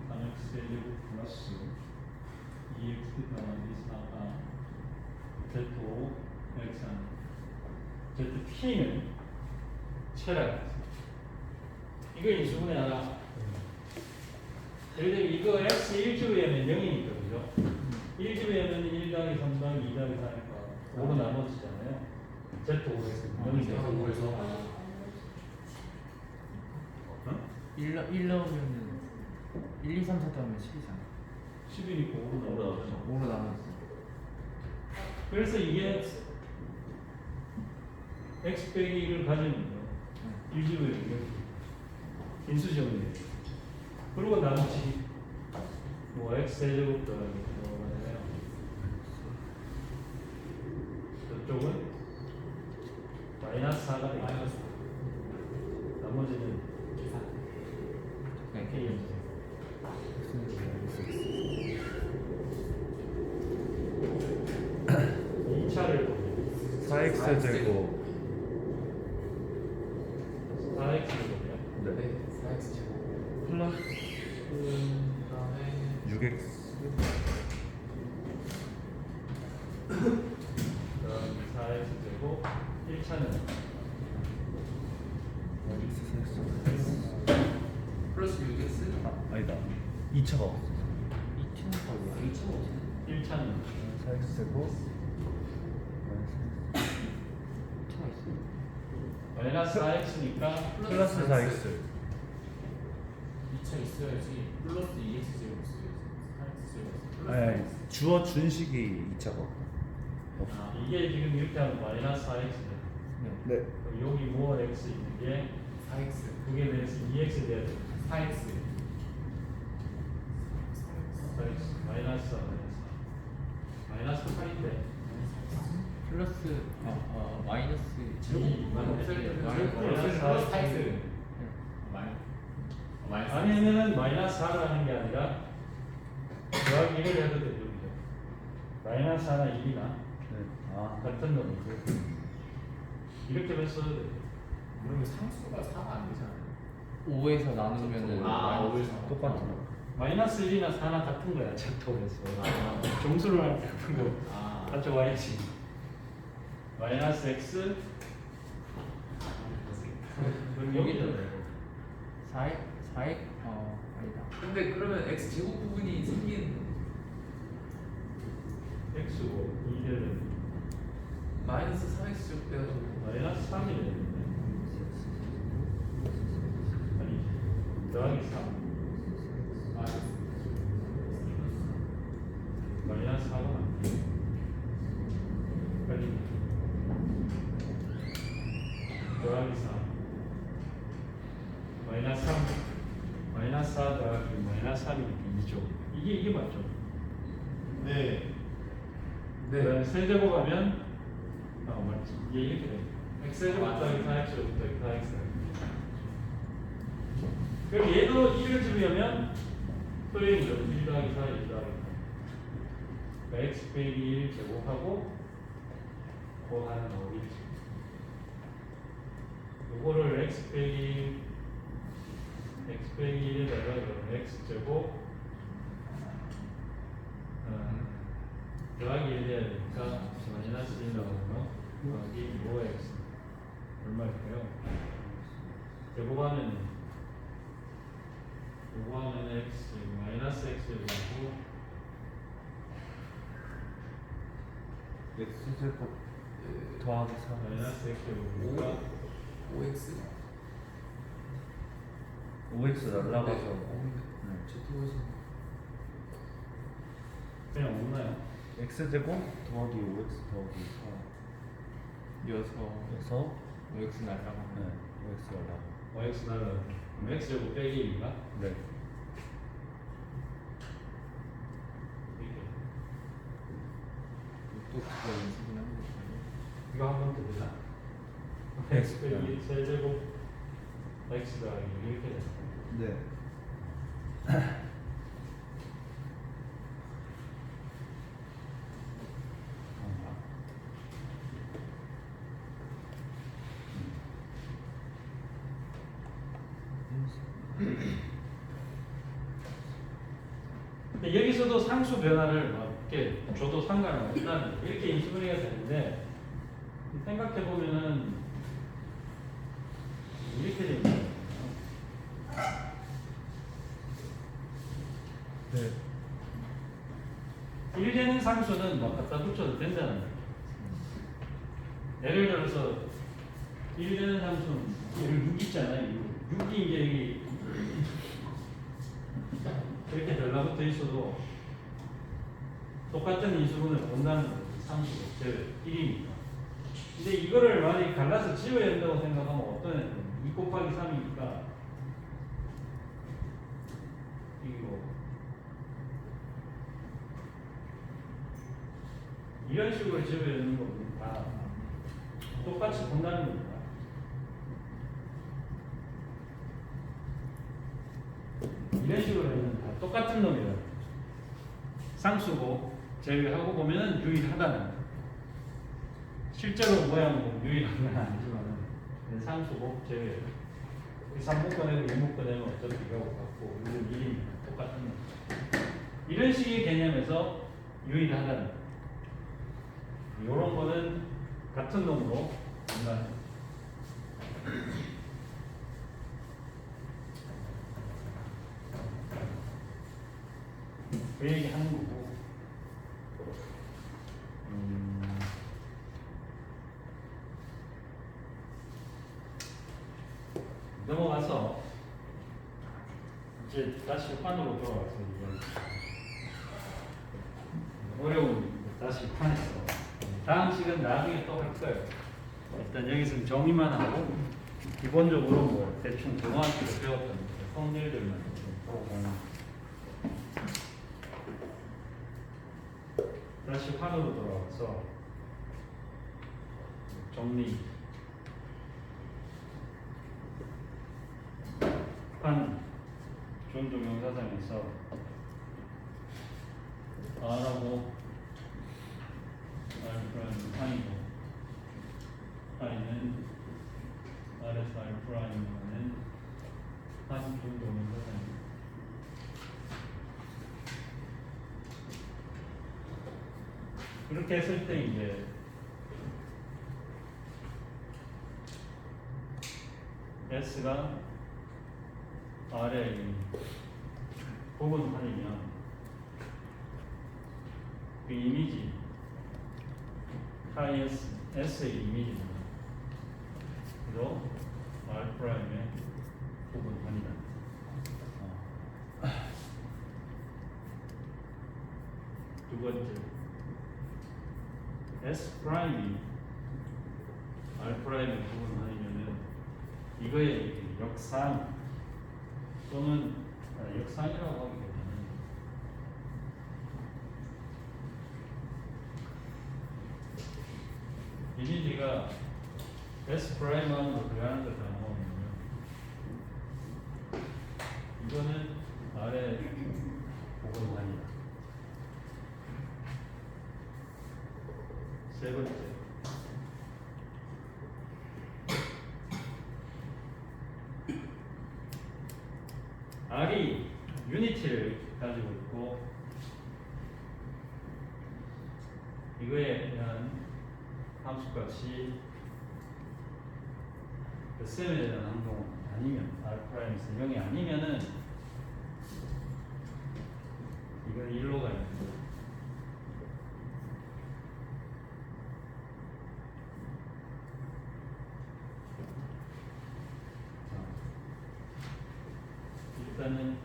3x 제곱 플러스 2x 더하기 4가 z5 x zt는 체라고 이거 인수분해 하나. 예를 들면 이거 x 1주에 0이니까 그죠? 1주에는 1 더하기 3 더하기 2 더하기 4니까 5로 나눠지잖아요. z5에서 0이 되죠. 1 넣으면은 1, 2, 3, 4 더하면 10이잖아. 10이니까 5로 나눠지죠. 5로 나눴어. 그래서 이게 x 빼기 1을 가지는 거예요. 1주에 인수정리. 그리고 나머지 뭐 x 제곱 더하기 뭐가 되나요? 저쪽은 마이너스 4가 되겠죠. 나머지는 계산. 네, k 인 이 차를 4x 제곱 4x거든요. 네. 4x 제곱. 플러스 그다음에 6x 그다음 4x 제곱 1차는 플러스 6x. 아니다 2차가 2층은 뭐야? 2층은 1차는 4x 제곱 차가 있어. 마이너스 4x니까 플러스 4x 2차 있어야지. 플러스 2x 제곱 있어야지. 4x 제곱. 아니 주어 준식이 2차가 없다. 아, 이게 지금 이렇게 하면 마이너스 4x네. 네. 여기 뭐 x 있는 게 4x. 그게 대해서 2x 돼야 돼. 4x. 4x 마이너스 4 마이너스 8인데 플러스 마이너스 마이너스 플러스 4x. 마이너스. 아니면은 마이너스 4를 하는 게 아니라 더하기 1을 해도 되죠. 그죠? 마이너스 하나 1이나 네. 아 같은 놈이고 이렇게만 써도 돼요. 그러면 상수가 4가 안 되잖아요. 5에서 나누면은 아, 5에서. 똑같은 마이너스 1이나 4나 같은 거야. 작동에서 아. 정수를 할 때 같은 거 아. 가져와야지. 마이너스 x 그럼 여기잖아요. 4x 아니다. 근데 그러면 x 제곱 부분이 생긴 x고 2를 마이너스 3x 제곱 돼가지고 마이너스 3이 되는데 아니 더하기 3 마이너스 더하기 4 마이너스 3 마이너스 4 더하기 마이너스 3이니까 2죠. 이게 맞죠? 네. 네. 세제곱하면 맞지. 이게 이렇게 돼. x제곱 더하기 4x제곱 더하기 4x. 그럼 얘도 1을 집으려면 또 1이죠. 1 더하기 4, 1 더하기 4. 그러니까 x 빼기 1 제곱하고 곱하는 5겠지. 요거를 x 빼기 1에다가 x 제곱 더하기 1 해야 되니까 마이너스 1 나오고 더하기 5x 얼마일까요? 제곱하면 x 마이너스 x 제곱이고 X제곱 더하기 4 마이너스 x 제곱이니까 5x. 5X 날라가서 그냥 없나요? X제곱 더하기 5X 더하기 여서 4에서 OX 날라가면 네 5X 날라가 5x 날라가 x 제곱 빼기 1인가? 네 또 그거 연습을 하는 거예요. 이거 한 번 더 보자. x 빼기 1 세제곱 x 더하기 이렇게 돼. 네. 근데 여기서도 상수 변화를 막 이렇게 줘도 상관은 없다는 이렇게 인식을 해야 되는데 생각해 보면은 이렇게 되는 거예요. 네. 1 되는 상수는 막 갖다 붙여도 된다는 거예요. 예를 들어서 1 되는 상수는 6 있잖아요. 6이 이제 여기 이렇게 달라붙어 있어도 똑같은 인수분을 본다는 거예요. 상수가 제 1이니까. 근데 이거를 만약에 갈라서 지워야 된다고 생각하면 어떤 애는 2 곱하기 3이니까 이거 이런 식으로 지워야 되는 거니까 똑같이 본다는 겁니다. 이런 식으로 하면 다 똑같은 놈이에요. 상수고 제외하고 보면은 유일하다는 거예요. 실제로 모양은 유일한 건 아니지만은 상수고 제외. 3묶어내고 6묶어내면 어차피 이거하고 같고 이건 1입니다. 똑같은 놈. 이런 식의 개념에서 유일하다는 거예요. 이런 거는 같은 놈으로 본다는 거예요. 그 얘기 하는 거고. 넘어가서 이제 다시 판으로 돌아와서 이제 어려운 다시 판에서 다음 시간 나중에 또 할 거예요. 일단 여기서 정의만 하고 기본적으로 뭐 대충 고등학교로 배웠던 성질들만 좀 보고 다시 판으로 돌아와서 정리 판 존동명사상에서 R하고 R'은 판이고 I는 R에서 R'은 판 존동명사상입니다. 그렇게 했을 때 이제 S가 R의 부분판이면 그 이미지 파이 S의 이미지는 그로 R'의 부분판이다. 두 번째 S 프라임이 R 프라임의 부분판이면은 이거의 역상 또는 역상이라고 하기 때문에 이미지가 S 프라임만으로 들어가는 걸 담아오면요. 이거는 아래 보건관이다. 세 번째. R이 유니티를 가지고 있고 이거에 대한 함수값이 셈에 대한 항동 아니면 R'에서 0이 아니면은 이건 1로 가야 됩니다. 일단은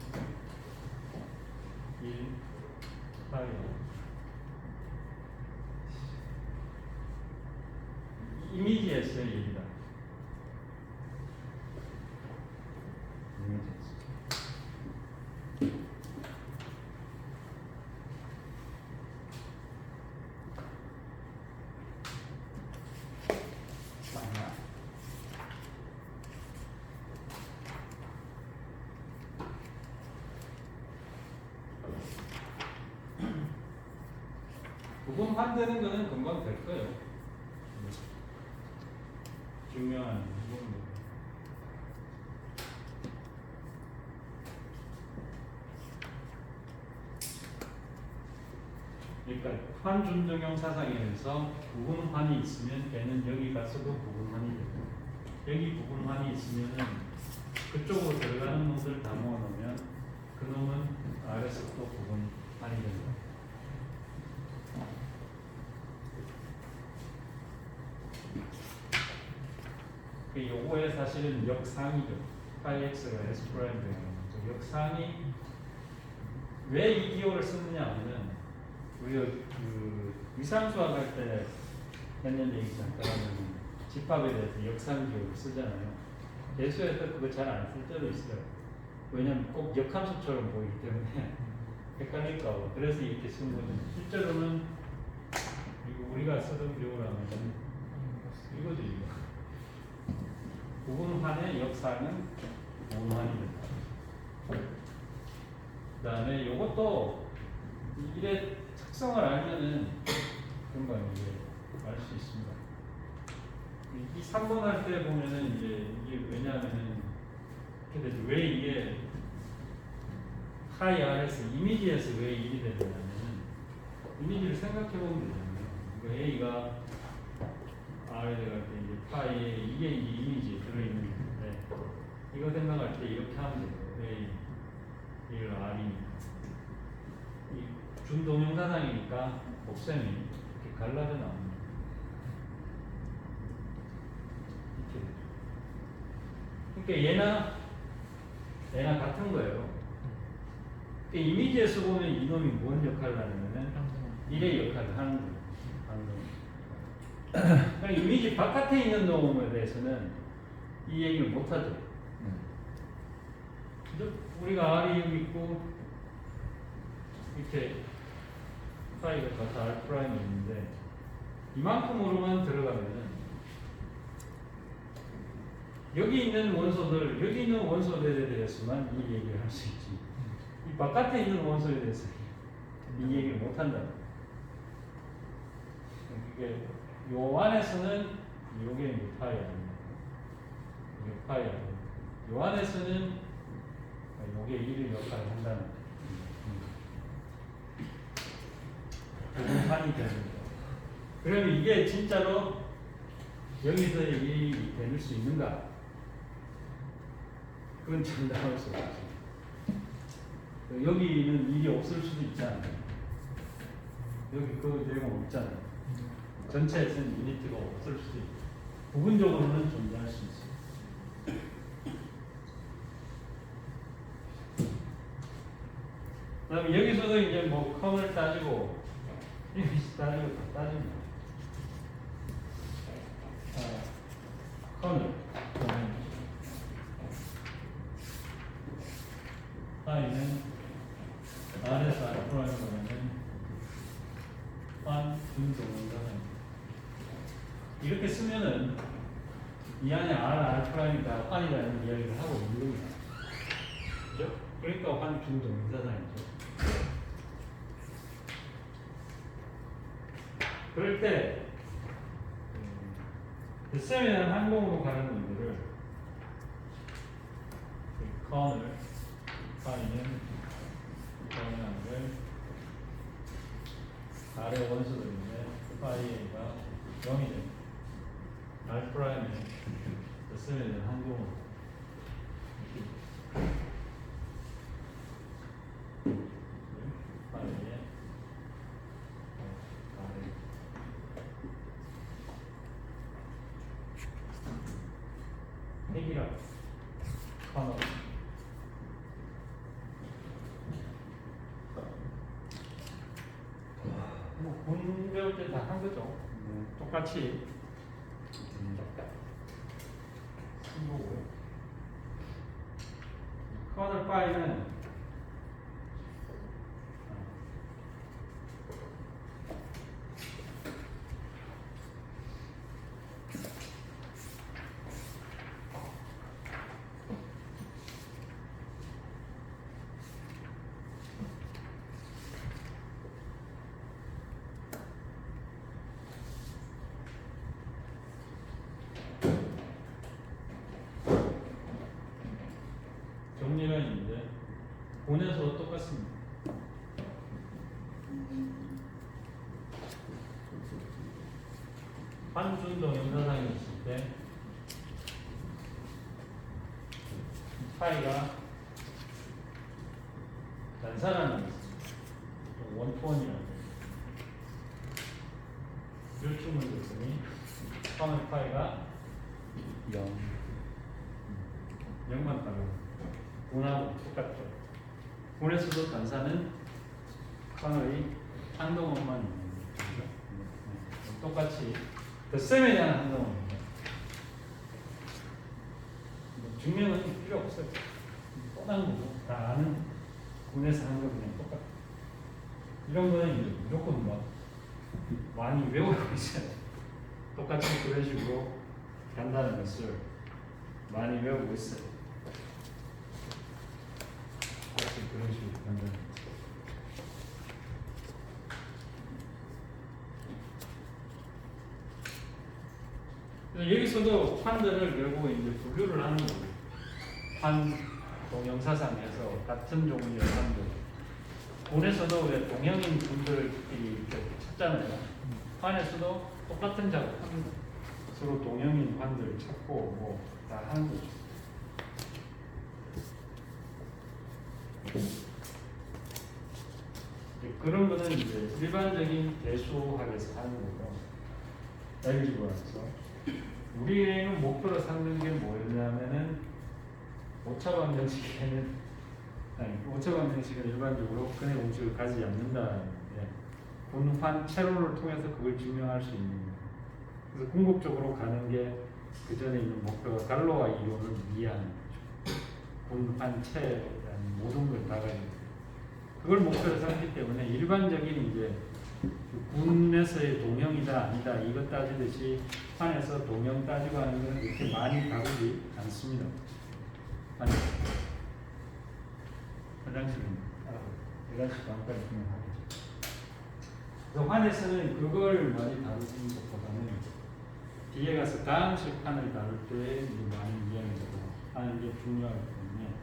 1, 8, 이미지에서의 1이다. 이미지에서. 부분 환되는 거는 금방 될 거예요. 중요한 부분. 그러니까 환준동형 사상에서 부분환이 있으면 얘는 여기 가서도 부분환이 되고 여기 부분환이 있으면은 그쪽으로 들어가는 놈들 다 모아놓으면 그 놈은 아래서 또 부분환이 된다. 요거에 사실은 역상이죠. 파이 x가 s 프라임 되는 역상이 왜 이 기호를 쓰느냐 하면은 우리가 그 위상수학 할 때 했는 얘기 잠깐 하면 집합에 대해서 역상 기호를 쓰잖아요. 대수에서 그거 잘 안 쓸 때도 있어요. 왜냐면 꼭 역함수처럼 보이기 때문에 헷갈릴까 봐. 그래서 이렇게 쓴 거죠. 실제로는 이거 우리가 쓰던 기호라면 이거죠, 이거. 부분환의 역상은 부분환이 된다. 그 다음에 이것도 일의 특성을 알면은 금방 이제 알 수 있습니다. 이 3번 할 때 보면은 이게 왜냐하면은 이렇게 되죠. 왜 이게 하이 R에서 이미지에서 왜 1이 되느냐면은 이미지를 생각해 보면 되잖아요. 이거 A가 R에 들어갈 때 이제 파이에 이게 이미지 들어있는 건데 이거 생각할 때 이렇게 하면 돼요. 이걸 R이니까 이 준동형사상이니까 곱셈이 이렇게 갈라져 나옵니다. 이렇게 그러니까 얘나 같은 거예요. 그러니까 이미지에서 보면 이놈이 뭔 역할을 하냐면은 일의 역할을 하는 거예요. 그러니까 이미지 바깥에 있는 놈에 대해서는 이 얘기를 못하죠. 우리가 R이 여기 있고 이렇게 파이가 다 R 프라임이 있는데 이만큼으로만 들어가면은 여기 있는 원소들에 대해서만 이 얘기를 할 수 있지. 이 바깥에 있는 원소에 대해서 이 얘기를 못 한다. 그게 요 안에서는 요게 이제 파이 아닙니다. 이게 파이 아닙니다. 요 안에서는 요게 1의 역할을 한다는 부분환이 되는 거예요. 그러면 이게 진짜로 여기서 일이 될 수 있는가? 그건 장담할 수 없죠. 여기는 일이 없을 수도 있잖아요. 여기 그 내용 없잖아요. 전체에서는 유니티가 없을 수도 있고 부분적으로는 존재할 수 있어요. 그다음 여기서도 이제 뭐 컴을 따지고 이미지 따지고 다 따집니다. 컴을 이 안에 R 프라임이다 환이라는 이야기를 하고 있는 겁니다. 그죠? 그러니까 환 중동사상이죠. 그럴 때 쌤이라는 항공으로 가는 문제를 컨을 파이는 건을 아래 원소들인데 파이가 0이 됩니다. R 프라임에 쌤이라는 항공으로 파이에 아래 핵이라 하나 뭐군 배울 때 다 한 거죠. 똑같이 쓴거고요. 커널 파이는 정리는인데 본에서 똑같습니다. 환준동 영사상이 있을 때 파이가 난사라는 게 있습니다. 원투원이라고 율충을 줬더니 파의 파이가 0만 따르고 분하고 똑같죠. 분에서도 단사는 칸의 항동원만 있는 거죠. 똑같이 쌤에 대한 항동원입니다. 증명은 필요 없어요. 뻔한 거고 다 아는 군에서 한 거 그냥 똑같아. 이런 거는 이제 무조건 막 많이 외우고 있어요. 똑같이 그런 식으로 간다는 것을 많이 외우고 있어요. 똑같이 그런 식으로 간다는 것. 여기서도 환들을 결국 이제 분류를 하는 거예요. 환 동영사상에서 같은 종류의 환들. 군에서도 왜 동형인 분들끼리 이렇게 찾잖아요. 환에서도 똑같은 작업합니다. 서로 동형인 환들을 찾고 뭐 다 하는 거죠. 그런 거는 이제 일반적인 대수학에서 하는 거고, 알지브라에서 우리는 목표로 삼는 게 뭐였냐면은 오차 방정식에는 오차 방정식은 일반적으로 근의 공식을 가지지 않는다는데 분환 채로를 통해서 그걸 증명할 수 있는 거예요. 그래서 궁극적으로 가는 게 그 전에 있는 목표가 갈로와 이론을 이해하는 거죠. 분환체라는 모든 걸 다 가지고 그걸 목표로 삼기 때문에 일반적인 이제 군에서의 동형이다 아니다 이것 따지듯이 환에서 동형 따지고 하는 건 이렇게 많이 다루지 않습니다. 화장실은 11시 반까지 진행하겠죠. 그래서 환에서는 그걸 많이 다루는 것보다는 뒤에 가서 다음식 환을 다룰 때 많이 이해하게 되고 하는 게 중요하기 때문에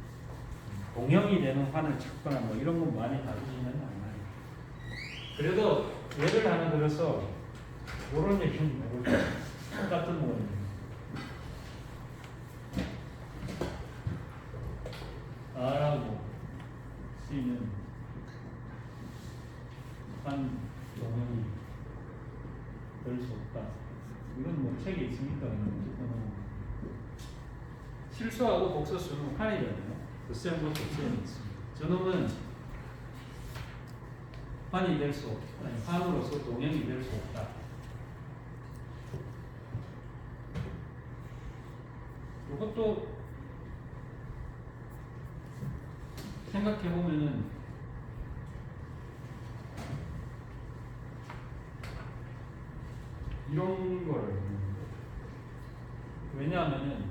동형이 되는 환을 찾거나 뭐 이런 건 많이 다루지는 않아요. 그래도 예를 하나 들어서 이런 얘기는 해볼게요. 똑같은 모습입니다. R하고 C는 한 동형이 될 수 없다. 이건 뭐 책에 있으니까 실수하고 복소수는 환이잖아요. 그 쌤과 복수는 있습니다. 저놈은 환이 될 수 없다. 아니, 환으로서 동형이 될 수 없다. 이것도 생각해 보면은 이런 거를 왜냐하면은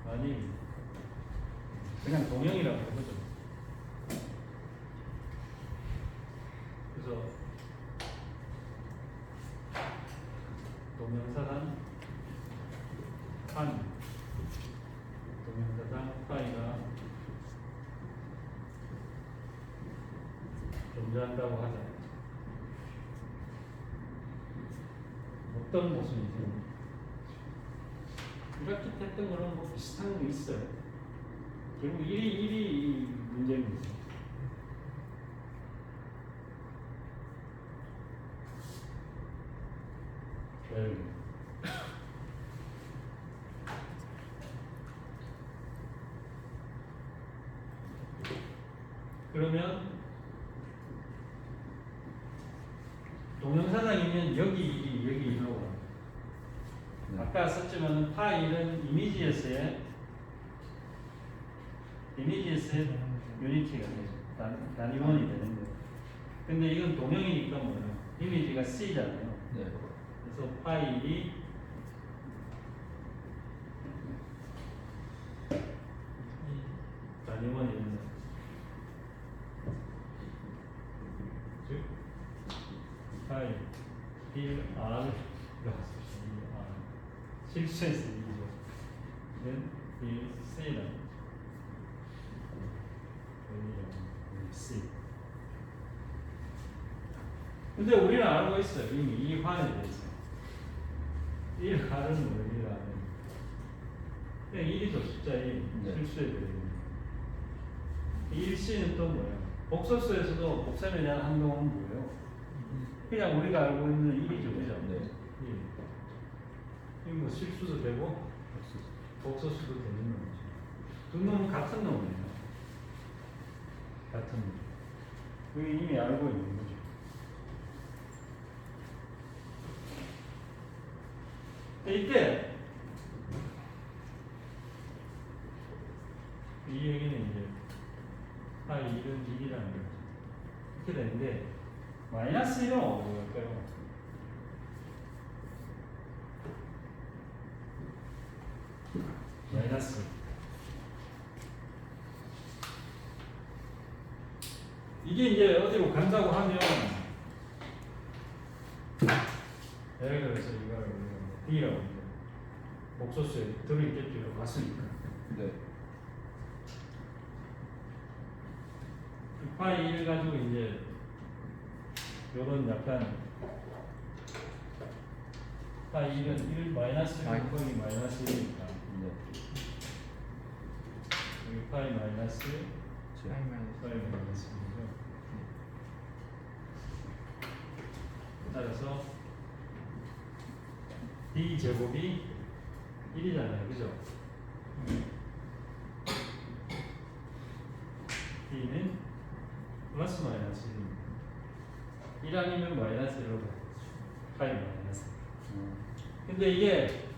아니 그냥 동형이라고 해보죠. 그래서 동명사단 판 동명사단 파이가 존재한다고 하자. 어떤 모습이지? 이렇게 했던 거는 뭐 비슷한 거 있어요. 결국 일이 문제인 거죠. 그러면 동영상이면 여기 일로 가. 아까 썼지만 파일은 이미지에서의 유니티가 되죠. 단위원이 되는 거예요. 근데 이건 동형이니까 뭐예요? 이미지가 C잖아요. 네. 그래서 파일이 단위원이 되는 거예요. 즉 파일 1R 실수해서 이죠. 는 1C다. C. 근데 우리는 알고 있어요. 이미 이 환에 대해서. 1R은 뭐예요? 그냥 1이죠. 숫자 1. 네. 실수해야 돼요. 1C는 또 뭐예요? 복소수에서도 복선에 대한 항동은 뭐예요? 그냥 우리가 알고 있는 1이죠. 그죠? 네. 1. 이거 뭐 실수도 되고 복소수도 되는 놈이죠. 두 놈은 같은 놈이에요. 같은 놈. 이거 이미 알고 있는 거죠. 이때 이 얘기는 이제 파이 1은 1이라는 거죠. 이렇게 되는데 마이너스 1은 어디로 갈까요? 마이너스 이게 이제 어디로 간다고 하면 예를 들어서 이걸 D라고 해요. 복소수에 들어있겠죠. 맞습니까? 네. 파이 1 가지고 이제 요런 약간 파이 1은 1 마이너스 1 곱하기 마이너스 1이니까 네. 여기 파이 마이너스 파이 마이너스. 파이 마이너스 1이죠. 따라서 D 제곱이 1이잖아요. 그죠? D는 플러스 마이너스 1입니다. 1 아니면 마이너스 1로 가요. 파이 마이너스. 근데 이게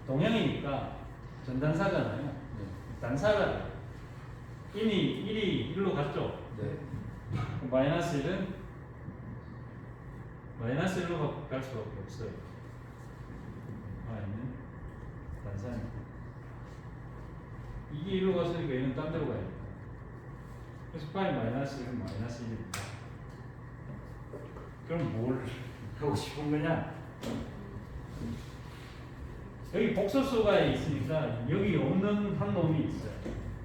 동형이니까 전단사잖아요. 네. 단사가 돼요. 이미 1이 1로 갔죠? 네. 마이너스 1은 마이너스 1로 갈 수밖에 없어요. 파이는 단사니까. 이게 1로 갔으니까 얘는 딴 데로 가야 돼요. 그래서 파이 마이너스 1은 마이너스 1입니다. 그럼 뭘 하고 싶은 거냐? 여기 복소수가 있으니까 여기 없는 한 놈이 있어요.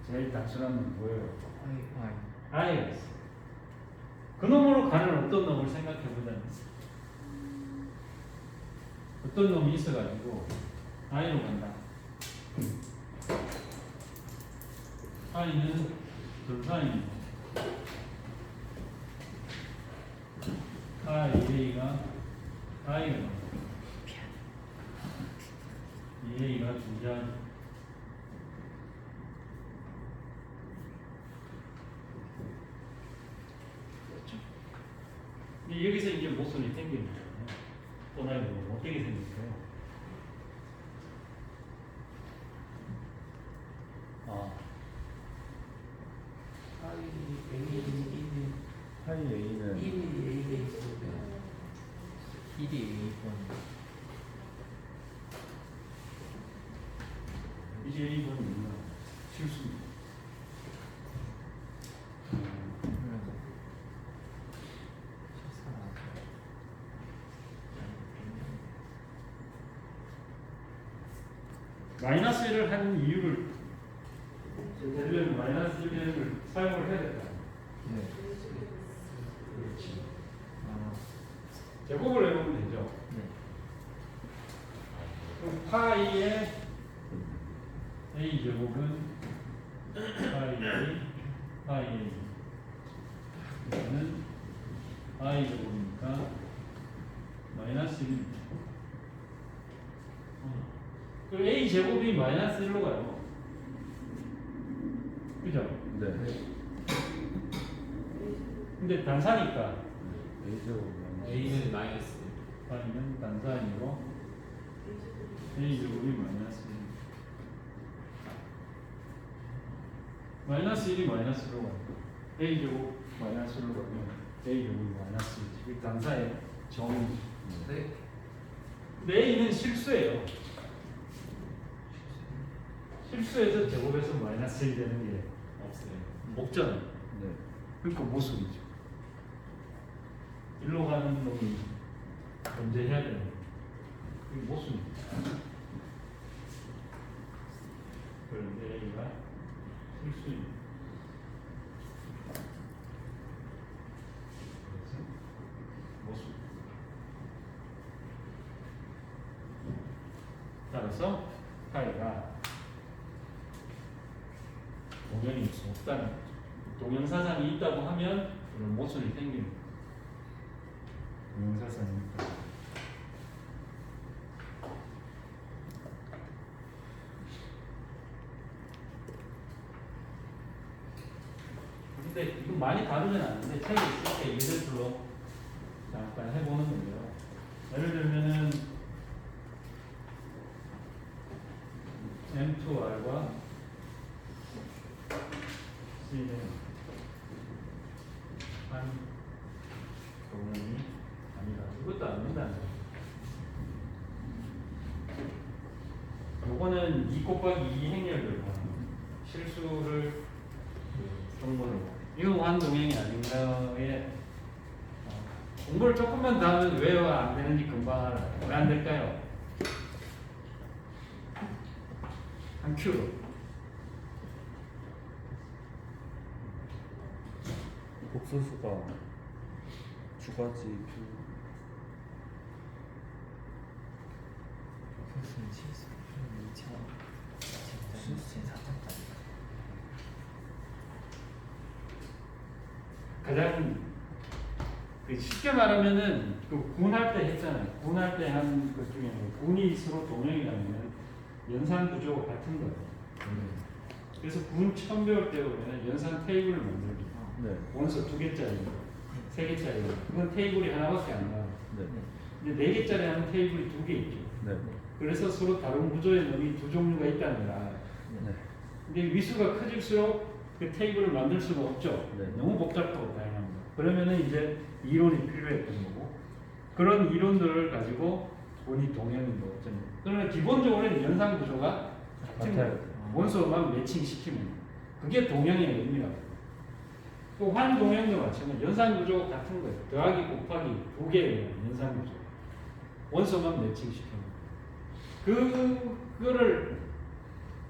제일 단순한 놈은 뭐예요? 파이. I가 있어요. 그 놈으로 가는 어떤 놈을 생각해 보자면 어떤 놈이 있어가지고 I로 간다. I는 돌파입니다. A가 I가 2A가 주자. 근데 여기서 이제 모순이 생기는 거예요. 또나이도 어떻게 생겼어요? 파이 A는 1이 A번. 이게 A분이 실수입니다. 그러면서 마이너스 1을 하는 이유를 대변 마이너스 1을 사용을 해야 된다. 네. 그렇지. 아, 제곱을 해보면 되죠. 네. 그럼 파이의 A 제곱은 파이 A 이거는 I 제곱이니까 마이너스 1입니다. 그 A 제곱이 마이너스 1로 가요. 그죠? 네. 근데 단사니까 A제곱 A는 마이너스. 파이는 단사이고 A 제곱이 마이너스 1. 마이너스 1이 마이너스로 가요. A 제곱 마이너스로 가면 A 제곱이 마이너스 1. 이 단사의 정의죠. 네. 근데 A는 실수예요. 실수해서 제곱에서 마이너스 1 되는 게 없어요. 없잖아요. 네. 그러니까 모순이죠. 일로 가는 놈이 존재해야 되는 거예요. 그게 모순입니다. 그런데 A가 실수입니다. 그래서 모순. 따라서 파이가 동형일 수 없다는 거죠. 동형사상이 있다고 하면 그런 모순이 생깁니다. 동형사상이 있다. 근데 이거 많이 다루진 않는데 책에 있을 때 예제들로 잠깐 해보는 거예요. 예를 들면은 M2R과 C는 한 동형이 아니다. 이것도 안 된다는 거예요. 요거는 2 곱하기 2 행렬들과 실수를 정보로 이거 한 동형이 아닌가에 공부를 조금만 더 하면 왜 안 되는지 금방 알아요. 왜 안 될까요? 한 큐로 복소수가 주가지 무슨 실수? 2차 제4차까지. 가장 그 쉽게 말하면은 그 군할 때 했잖아요. 군할 때 한 것 중에 군이 서로 동형이라면 연산 구조가 같은 거예요. 그래서 군 처음 배울 때 보면 연산 테이블을 만들죠. 네. 원서 2개짜리, 3개짜리. 그건 테이블이 하나밖에 안 나와요. 네. 근데 4개짜리 하는 테이블이 2개 있죠. 네. 그래서 서로 다른 구조의 놈이 두 종류가 있다는 거야. 네. 근데 위수가 커질수록 그 테이블을 만들 수가 없죠. 네. 너무 복잡하고 다양합니다. 그러면은 이제 이론이 필요했던 거고 그런 이론들을 가지고 본이 동형인 거 없잖아요. 그러나 기본적으로는 연산 구조가 같은 같아요. 거예요. 원소만 매칭시키면 그게 동형의 의미라고. 또 환동형도 마찬가지. 연산 구조가 같은 거예요. 더하기 곱하기 2개의 연산 구조. 원소만 매칭시키면 그거를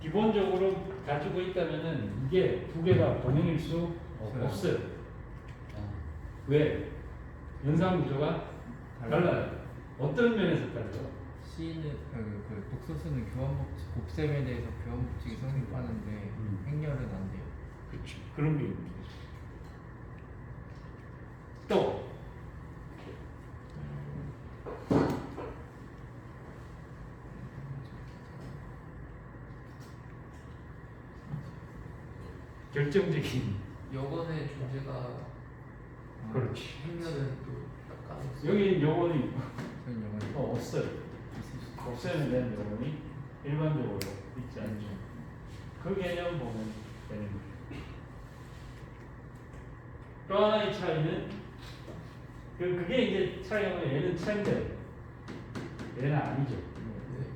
기본적으로 가지고 있다면은 이게 2개가 동형일 수 없어요. 왜? 연산 구조가 달라요. 어떤 면에서 달라요? C는 그 독소수는 교환법칙 곱셈에 대해서 교환법칙이 성립하는데 행렬은 안 돼요. 그렇죠. 그런 게 있는 거죠. 또 결정적인 여건의 존재가 그렇지. 행렬은 또 깎아서 여기 요건이 그런 영화는 없어요. 곱셈에 대한 요건이 일반적으로 있지 않죠. 그 개념 보면 되는 거예요. 또 하나의 차이는 그게 이제 차이면 얘는 차인데 얘는 아니죠. 네.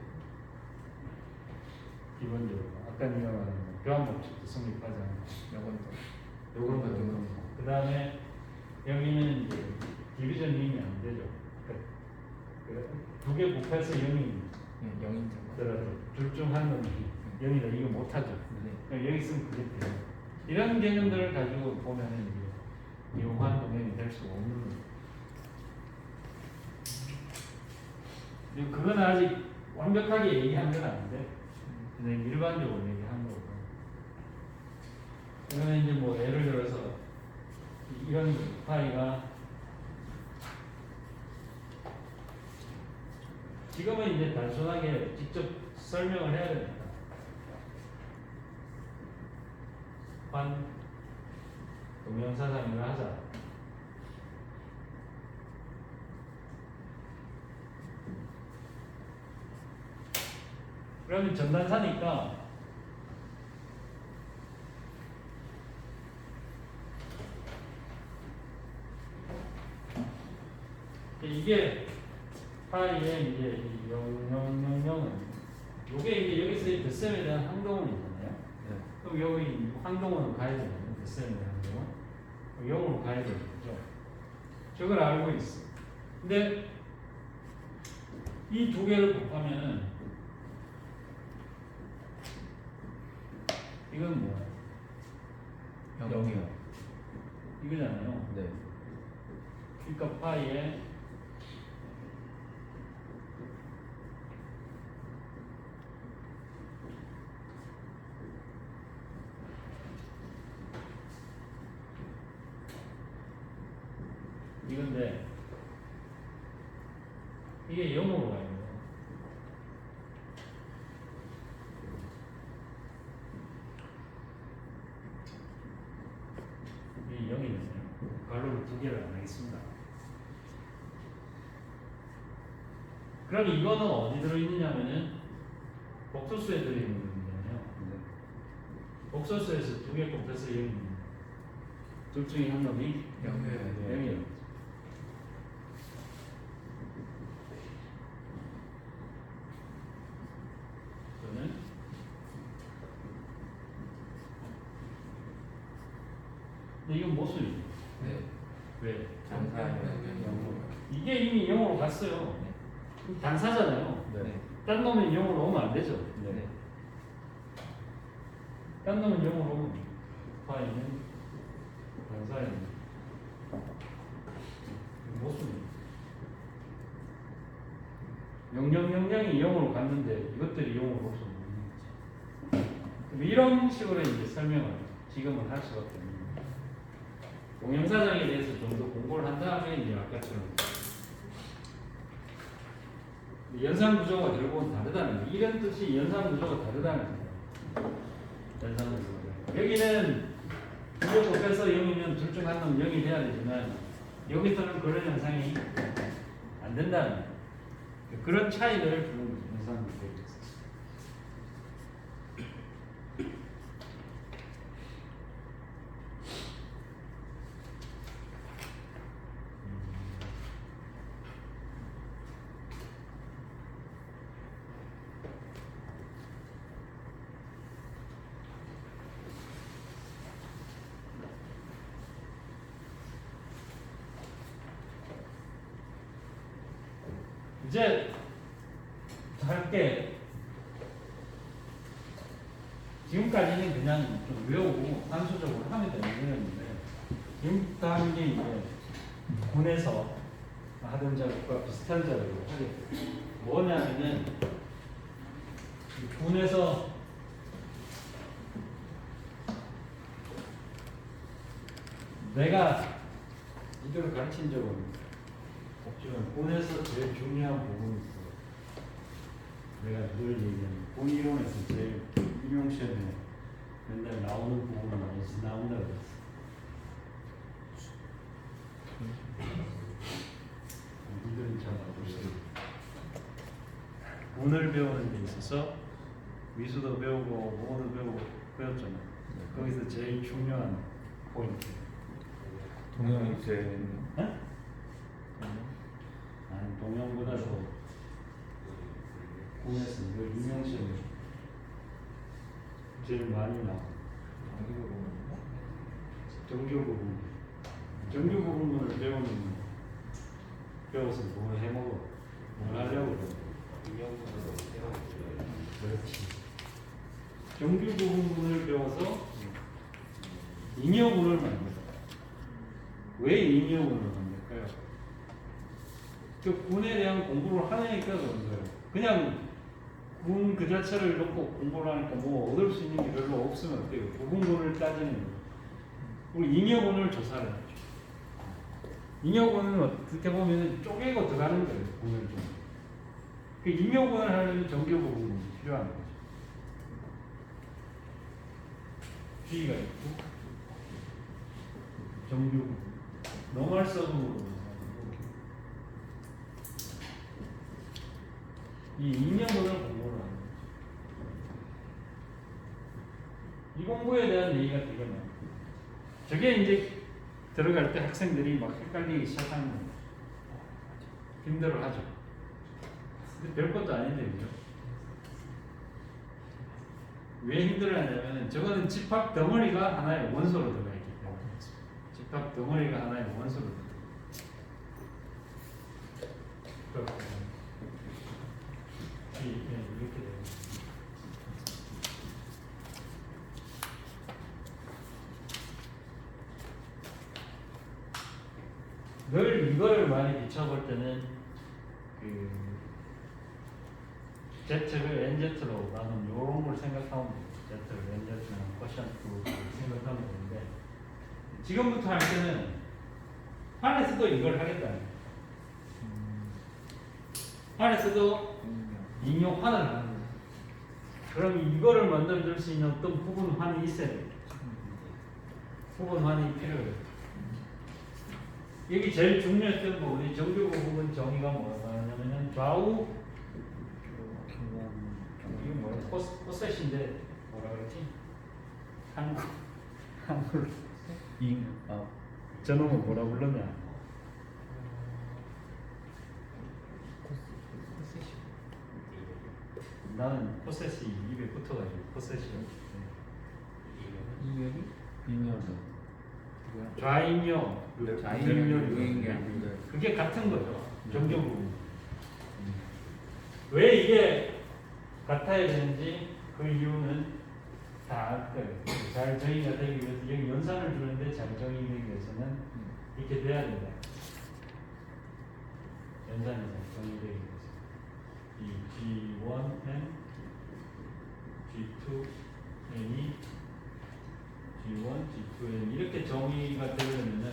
기본적으로 아까 네가 말한 교환법칙도 성립하지 않고 요건 더 요건 그 다음에 여기는 이제 디비전이 이미 안 되죠. 두 개 곱해서 0이 영인자가 더라도 둘 중 한 놈이 0이다 이거 못하죠. 네. 여기 있으면 그게 돼요. 이런 개념들을 가지고 보면은 이게 이용한 동행이 될 수 없는 거예요. 그리고 그건 아직 완벽하게 얘기한 건 아닌데 그냥 일반적으로 얘기한 거고. 그러면 이제 뭐 예를 들어서 이런 파이가 지금은 이제 단순하게 직접 설명을 해야 됩니다. 반 동영사상을 하자. 그러면 전단사니까 이게 파이의 이제 000은 요게 이제 여기서 이 뱃셈에 대한 항동원이잖아요. 네. 그럼 여기 항동원은 가야 되잖아요. 뱃셈에 대한 항동원. 0으로 가야 되는 거죠. 저걸 알고 있어. 근데 이 두 개를 곱하면은 이건 뭐야? 0이요. 이거잖아요. 네. 그러니까 파이에 이건데 이게 0으로 가요. 이게 0이거든요. 괄호를 두 개를 안 하겠습니다. 그럼 이거는 어디 들어있느냐면은 복소수에 들어있는 거잖아요. 네. 복소수에서 두 개 곱해서 0입니다. 둘 중에 한 놈이 0이에요. 저는 근데 이건 모순이에요. 네. 왜? 단사예요. 이게 이미 0으로 갔어요. 그럼 단사잖아요. 네. 딴 놈은 0으로 오면 안 되죠. 네. 딴 놈은 0으로 오면 파이는 단사입니다. 모순이에요. 0000이 0으로 갔는데 이것들이 0으로 없어. 이런 식으로 이제 설명을 지금은 할 수밖에 없는 거예요. 동영사정에 대해서 좀 더 공부를 한 다음에 이제 아까처럼 연산 구조가 결국은 다르다는 거예요. 이런 뜻이 연산 구조가 다르다는 거예요. 연산 구조가. 여기는 두개 곱해서 0이면 둘 중 한 놈 0이 돼야 되지만 여기서는 그런 현상이 안 된다는 거예요. 그런 차이를 주는 거죠. 연산 구조에 있어서. 이제 짧게 지금까지는 그냥 좀 외우고 산수적으로 하면 되는 거였는데 지금부터 하는 게 이제 군에서 하던 작업과 비슷한 작업을 하게 돼요. 뭐냐면은 군에서 내가 이들을 가르친 적은 없지만 군에서 제일 중요한 부분이 있어요. 내가 늘 얘기하는 군 이론에서 제일 임용 시험에 맨날 나오는 부분은 어디서 나온다고 그랬어. 이들은 잘 모르시죠. 군을 배우는 데 있어서 미수도 배우고 뭐도 배우고 배웠잖아. 거기서 제일 중요한 포인트. 동양일제. 네? 아니 동양보다도 군에서 늘 임용 시험에 제일 많이 나와. 정규 부분. 정규 부분을 배워서 뭘 해먹어? 뭘 하려고 그래? 그렇지. 정규 부분을 배워서 잉여군을 만들어. 왜 잉여군을 만들까요? 그 군에 대한 공부를 하니까 그런 거예요. 그냥 군 그 자체를 놓고 공부를 하니까 뭐 얻을 수 있는 게 별로 없으면 어때요? 부분군을 따지는 거예요. 우리 잉여군을 조사를 하죠. 잉여군은 어떻게 보면 쪼개고 들어가는 거예요. 군을 좀. 그 잉여군을 하려면 정규 부분이 필요한 거죠. G가 있고 정규 부분. 노멀 서브으로 이 잉여군을 공부를 하는 거죠. 이 공부에 대한 얘기가 되게 많아요. 저게 이제 들어갈 때 학생들이 막 헷갈리기 시작하는 거예요. 힘들어 하죠. 근데 별것도 아닌데, 그죠? 왜 힘들어 하냐면, 저거는 집합 덩어리가 하나의 원소로 들어가 있기 때문에. 집합 덩어리가 하나의 원소로 들어가 있기 때문에. 이렇게 돼요. 늘 이거를 많이 비춰볼 때는 그 Z를 NZ로 나눈 이런 걸 생각하면 돼요. Z를 NZ나 쿼션트로 생각하면 되는데 지금부터 할 때는 판에서도 이걸 하겠다는 거예요. 판에서도 인용환을 하는 거예요. 그럼 이거를 만들어줄 수 있는 어떤 부분환이 있어야 돼요. 부분환이 필요해요. 여기 제일 중요했던 부분이 정규 부분 정의가 뭐라고 하냐면 좌우 이게 뭐야? 코셋인데 뭐라 그랬지? 한글 저놈은 뭐라 불렀냐? 나는 코셋이 입에 붙어가지고 코셋이요. 잉여죠. 좌잉여, 좌잉여, 그게 같은 거죠. 정규 부분. 왜 이게 같아야 되는지 그 이유는 다 알 거예요. 잘 정의가 되기 위해서 여기 연산을 주는데 잘 정의되기 위해서는 이렇게 돼야 된다. 연산이 잘 정의되기 위해서 이 G1N, G2N이 G1, G2N 이렇게 정의가 되려면은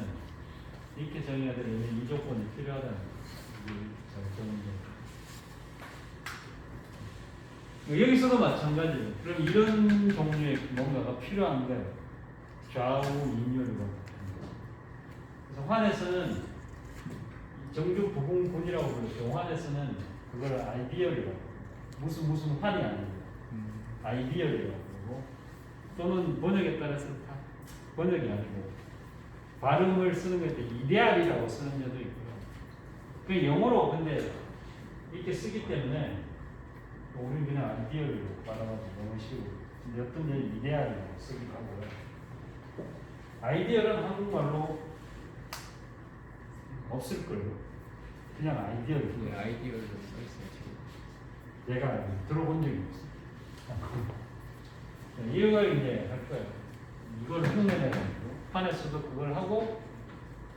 이렇게 정의가 되려면 이 조건이 필요하다는 거예요. 잘 정의돼요. 여기서도 마찬가지예요. 그럼 이런 종류의 뭔가가 필요한 거예요. 좌우 인율이고. 그래서 환에서는 정규 부분군이라고 부르죠. 환에서는 그걸 아이디얼이라고. 무슨 환이 아니에요. 아이디얼이라고 그러고 또는 번역에 따라서 다 번역이 아니고 발음을 쓰는 것도 이데알이라고 쓰는 데도 있고요. 그 영어로 근데 이렇게 쓰기 때문에 우리는 그냥 아이디얼로 발음하지 영어식으로. 근데 어떤 데는 이데알이라고 쓰기도 하고요. 아이디얼은 한국말로 없을 거예요. 그냥 아이디얼. 네, 아이디어로 써 있어요 지금. 내가 들어본 적이 없어. 이걸 이제 할 거예요. 이걸 흉내내가지고 판에서도 그걸 하고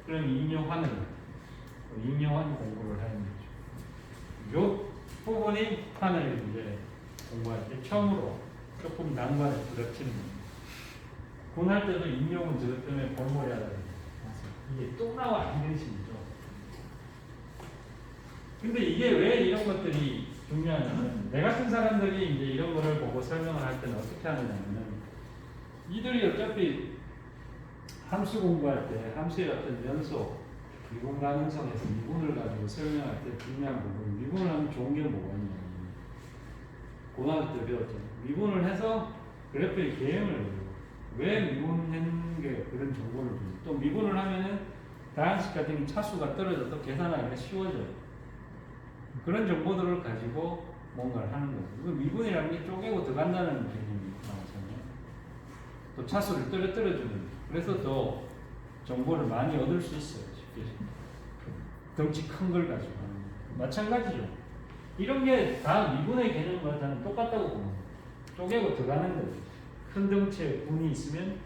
그럼 인용환을 인용환 공부를 하는 거죠. 요 부분이 판을 이제 공부할 때 처음으로 조금 난관에 부닥치는 겁니다. 군할 때도 인용은 저것 때문에 골머리 하다 이게 또 나와 안 되는 식이죠. 근데 이게 왜 이런 것들이 중요하냐면 내 같은 사람들이 이제 이런 거를 보고 설명을 할 때는 어떻게 하느냐면은 이들이 어차피 함수 공부할 때 함수의 어떤 연속 미분 가능성에서 미분을 가지고 설명할 때 중요한 부분 미분을 하면 좋은 게 뭐가 있냐면 고등학교 때 배웠잖아요. 미분을 해서 그래프의 개형을 해요. 왜 미분하는 게 그런 정보를 줍니다. 또 미분을 하면은 다항식 같은 차수가 떨어져도 계산하기가 쉬워져요. 그런 정보들을 가지고 뭔가를 하는 거죠. 미분이라는 게 쪼개고 들어간다는 개념이 나오잖아요. 또 차수를 떨어뜨려주는, 그래서 더 정보를 많이 얻을 수 있어요. 쉽게. 덩치 큰 걸 가지고. 마찬가지죠. 이런 게 다 미분의 개념과 저는 똑같다고 봅니다. 쪼개고 들어가는 거죠. 큰 덩치에 분이 있으면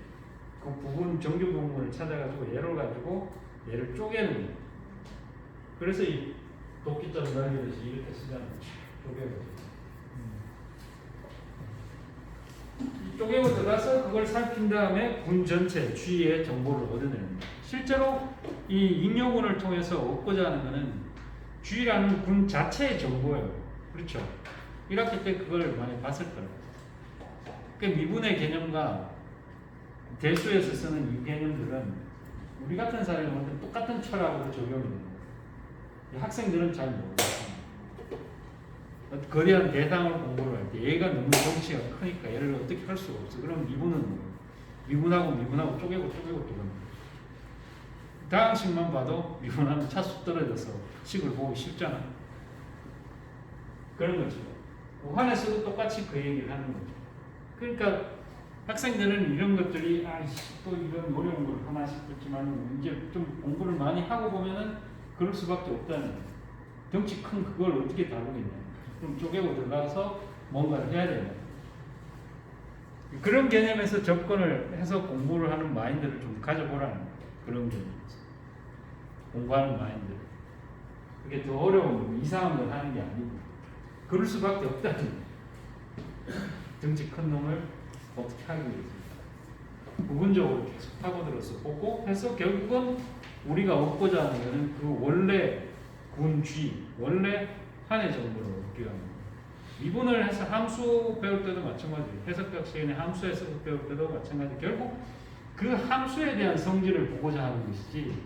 그 부분 정규 부분을 찾아가지고 얘를 가지고 얘를 쪼개는 거예요. 그래서 이 도끼점 날리듯이 이렇게 쓰잖아요. 쪼개고. 쪼개고 들어가서 그걸 살핀 다음에 군 전체 G의 정보를 얻어냅니다. 실제로 이 인용군을 통해서 얻고자 하는 것은 G라는 군 자체의 정보예요. 그렇죠? 1학기 때 그걸 많이 봤을 거예요. 그 미분의 개념과 대수에서 쓰는 이 개념들은 우리 같은 사람한테 똑같은 철학으로 적용이 됩니다. 학생들은 잘 모르겠어요. 거대한 대상을 공부를 할 때 얘가 너무 덩치가 크니까 얘를 어떻게 할 수가 없어. 그럼 미분은 뭐예요? 미분하고 쪼개고 들어갑니다. 다항식만 봐도 미분하면 차수 떨어져서 식을 보기 쉽잖아. 그런 거죠. 우한에서도 똑같이 그 얘기를 하는 거죠. 그러니까 학생들은 이런 것들이 또 이런 어려운 걸 하나 싶었지만 이제 좀 공부를 많이 하고 보면은 그럴 수밖에 없다는 거예요. 덩치 큰 그걸 어떻게 다루겠냐. 그럼 쪼개고 들어가서 뭔가를 해야 된다. 그런 개념에서 접근을 해서 공부를 하는 마인드를 좀 가져보라는 그런 개념이죠. 공부하는 마인드. 그게 더 어려운 이상한 걸 하는 게 아니고 그럴 수밖에 없다는 거예요. 덩치 큰 놈을 어떻게 하기 위해서 부분적으로 계속 파고들어서 보고 해서 결국은 우리가 얻고자 하는 것은 그 원래 군 G, 원래 한의 정보를 얻기 위한 겁니다. 미분을 해서 함수 배울 때도 마찬가지예요. 해석학 시간에 함수에서 배울 때도 마찬가지. 결국 그 함수에 대한 성질을 보고자 하는 것이지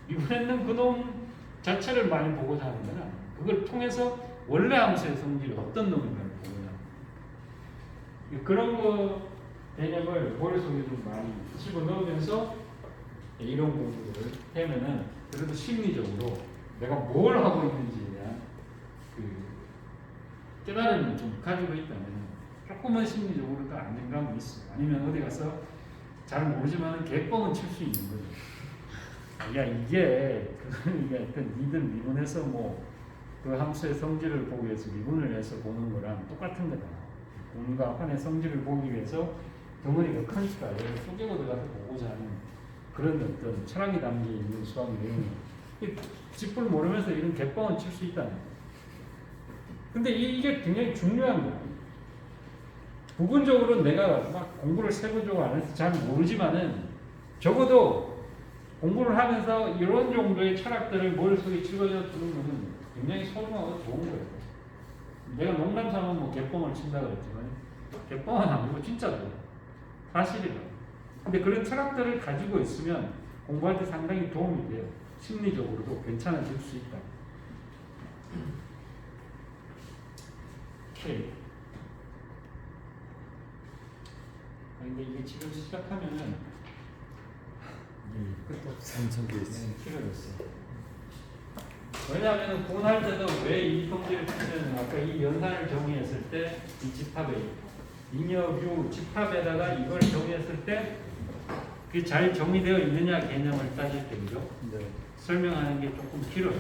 미분했는 그놈 자체를 많이 보고자 하는 건 아니에요. 그걸 통해서 원래 함수의 성질이 어떤 놈인가를 보고자 합니다. 그런 거 개념을 머릿속에 좀 많이 집어넣으면서 이런 공부를 하면은 그래도 심리적으로 내가 뭘 하고 있는지에 대한 그 깨달음을 좀 가지고 있다면 조금은 심리적으로 더 안정감이 있어요. 아니면 어디 가서 잘 모르지만 개뻥은 칠 수 있는 거죠. 야 이게 하여튼 니들 미분해서 뭐 그 함수의 성질을 보기 위해서 미분을 해서 보는 거랑 똑같은 거다. 공과 환의 성질을 보기 위해서 덩어리가 크니까 얘를 쪼개고 들어가서 보고자 하는 그런 어떤 철학이 담겨 있는 수학 내용이에요. 짚을 모르면서 이런 개뻥은 칠 수 있다는 거예요. 근데 이게 굉장히 중요한 거예요. 부분적으로 내가 막 공부를 세부적으로 안 해서 잘 모르지만은 적어도 공부를 하면서 이런 정도의 철학들을 머릿속에 집어넣어 주는 것은 굉장히 소중하고 좋은 거예요. 내가 농담 삼아 뭐 개뻥을 친다 그랬지만 개뻥은 아니고 진짜로 사실이에요. 근데 그런 철학들을 가지고 있으면 공부할 때 상당히 도움이 돼요. 심리적으로도 괜찮아질 수 있다. 오케이. 근데 이게 지금 시작하면은 끝도 없어. 엄청 돼 있어. 길어졌어. 왜냐하면 구분할 때도 왜 이 성질을 쓰냐면 아까 이 연산을 정의했을 때 이 집합에 잉여뷰 집합에다가 이걸 정의했을 때 그게 잘 정의되어 있느냐 개념을 따질 때 그죠? 네. 설명하는 게 조금 길어요.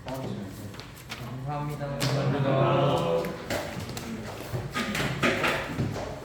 감사합니다. 감사합니다.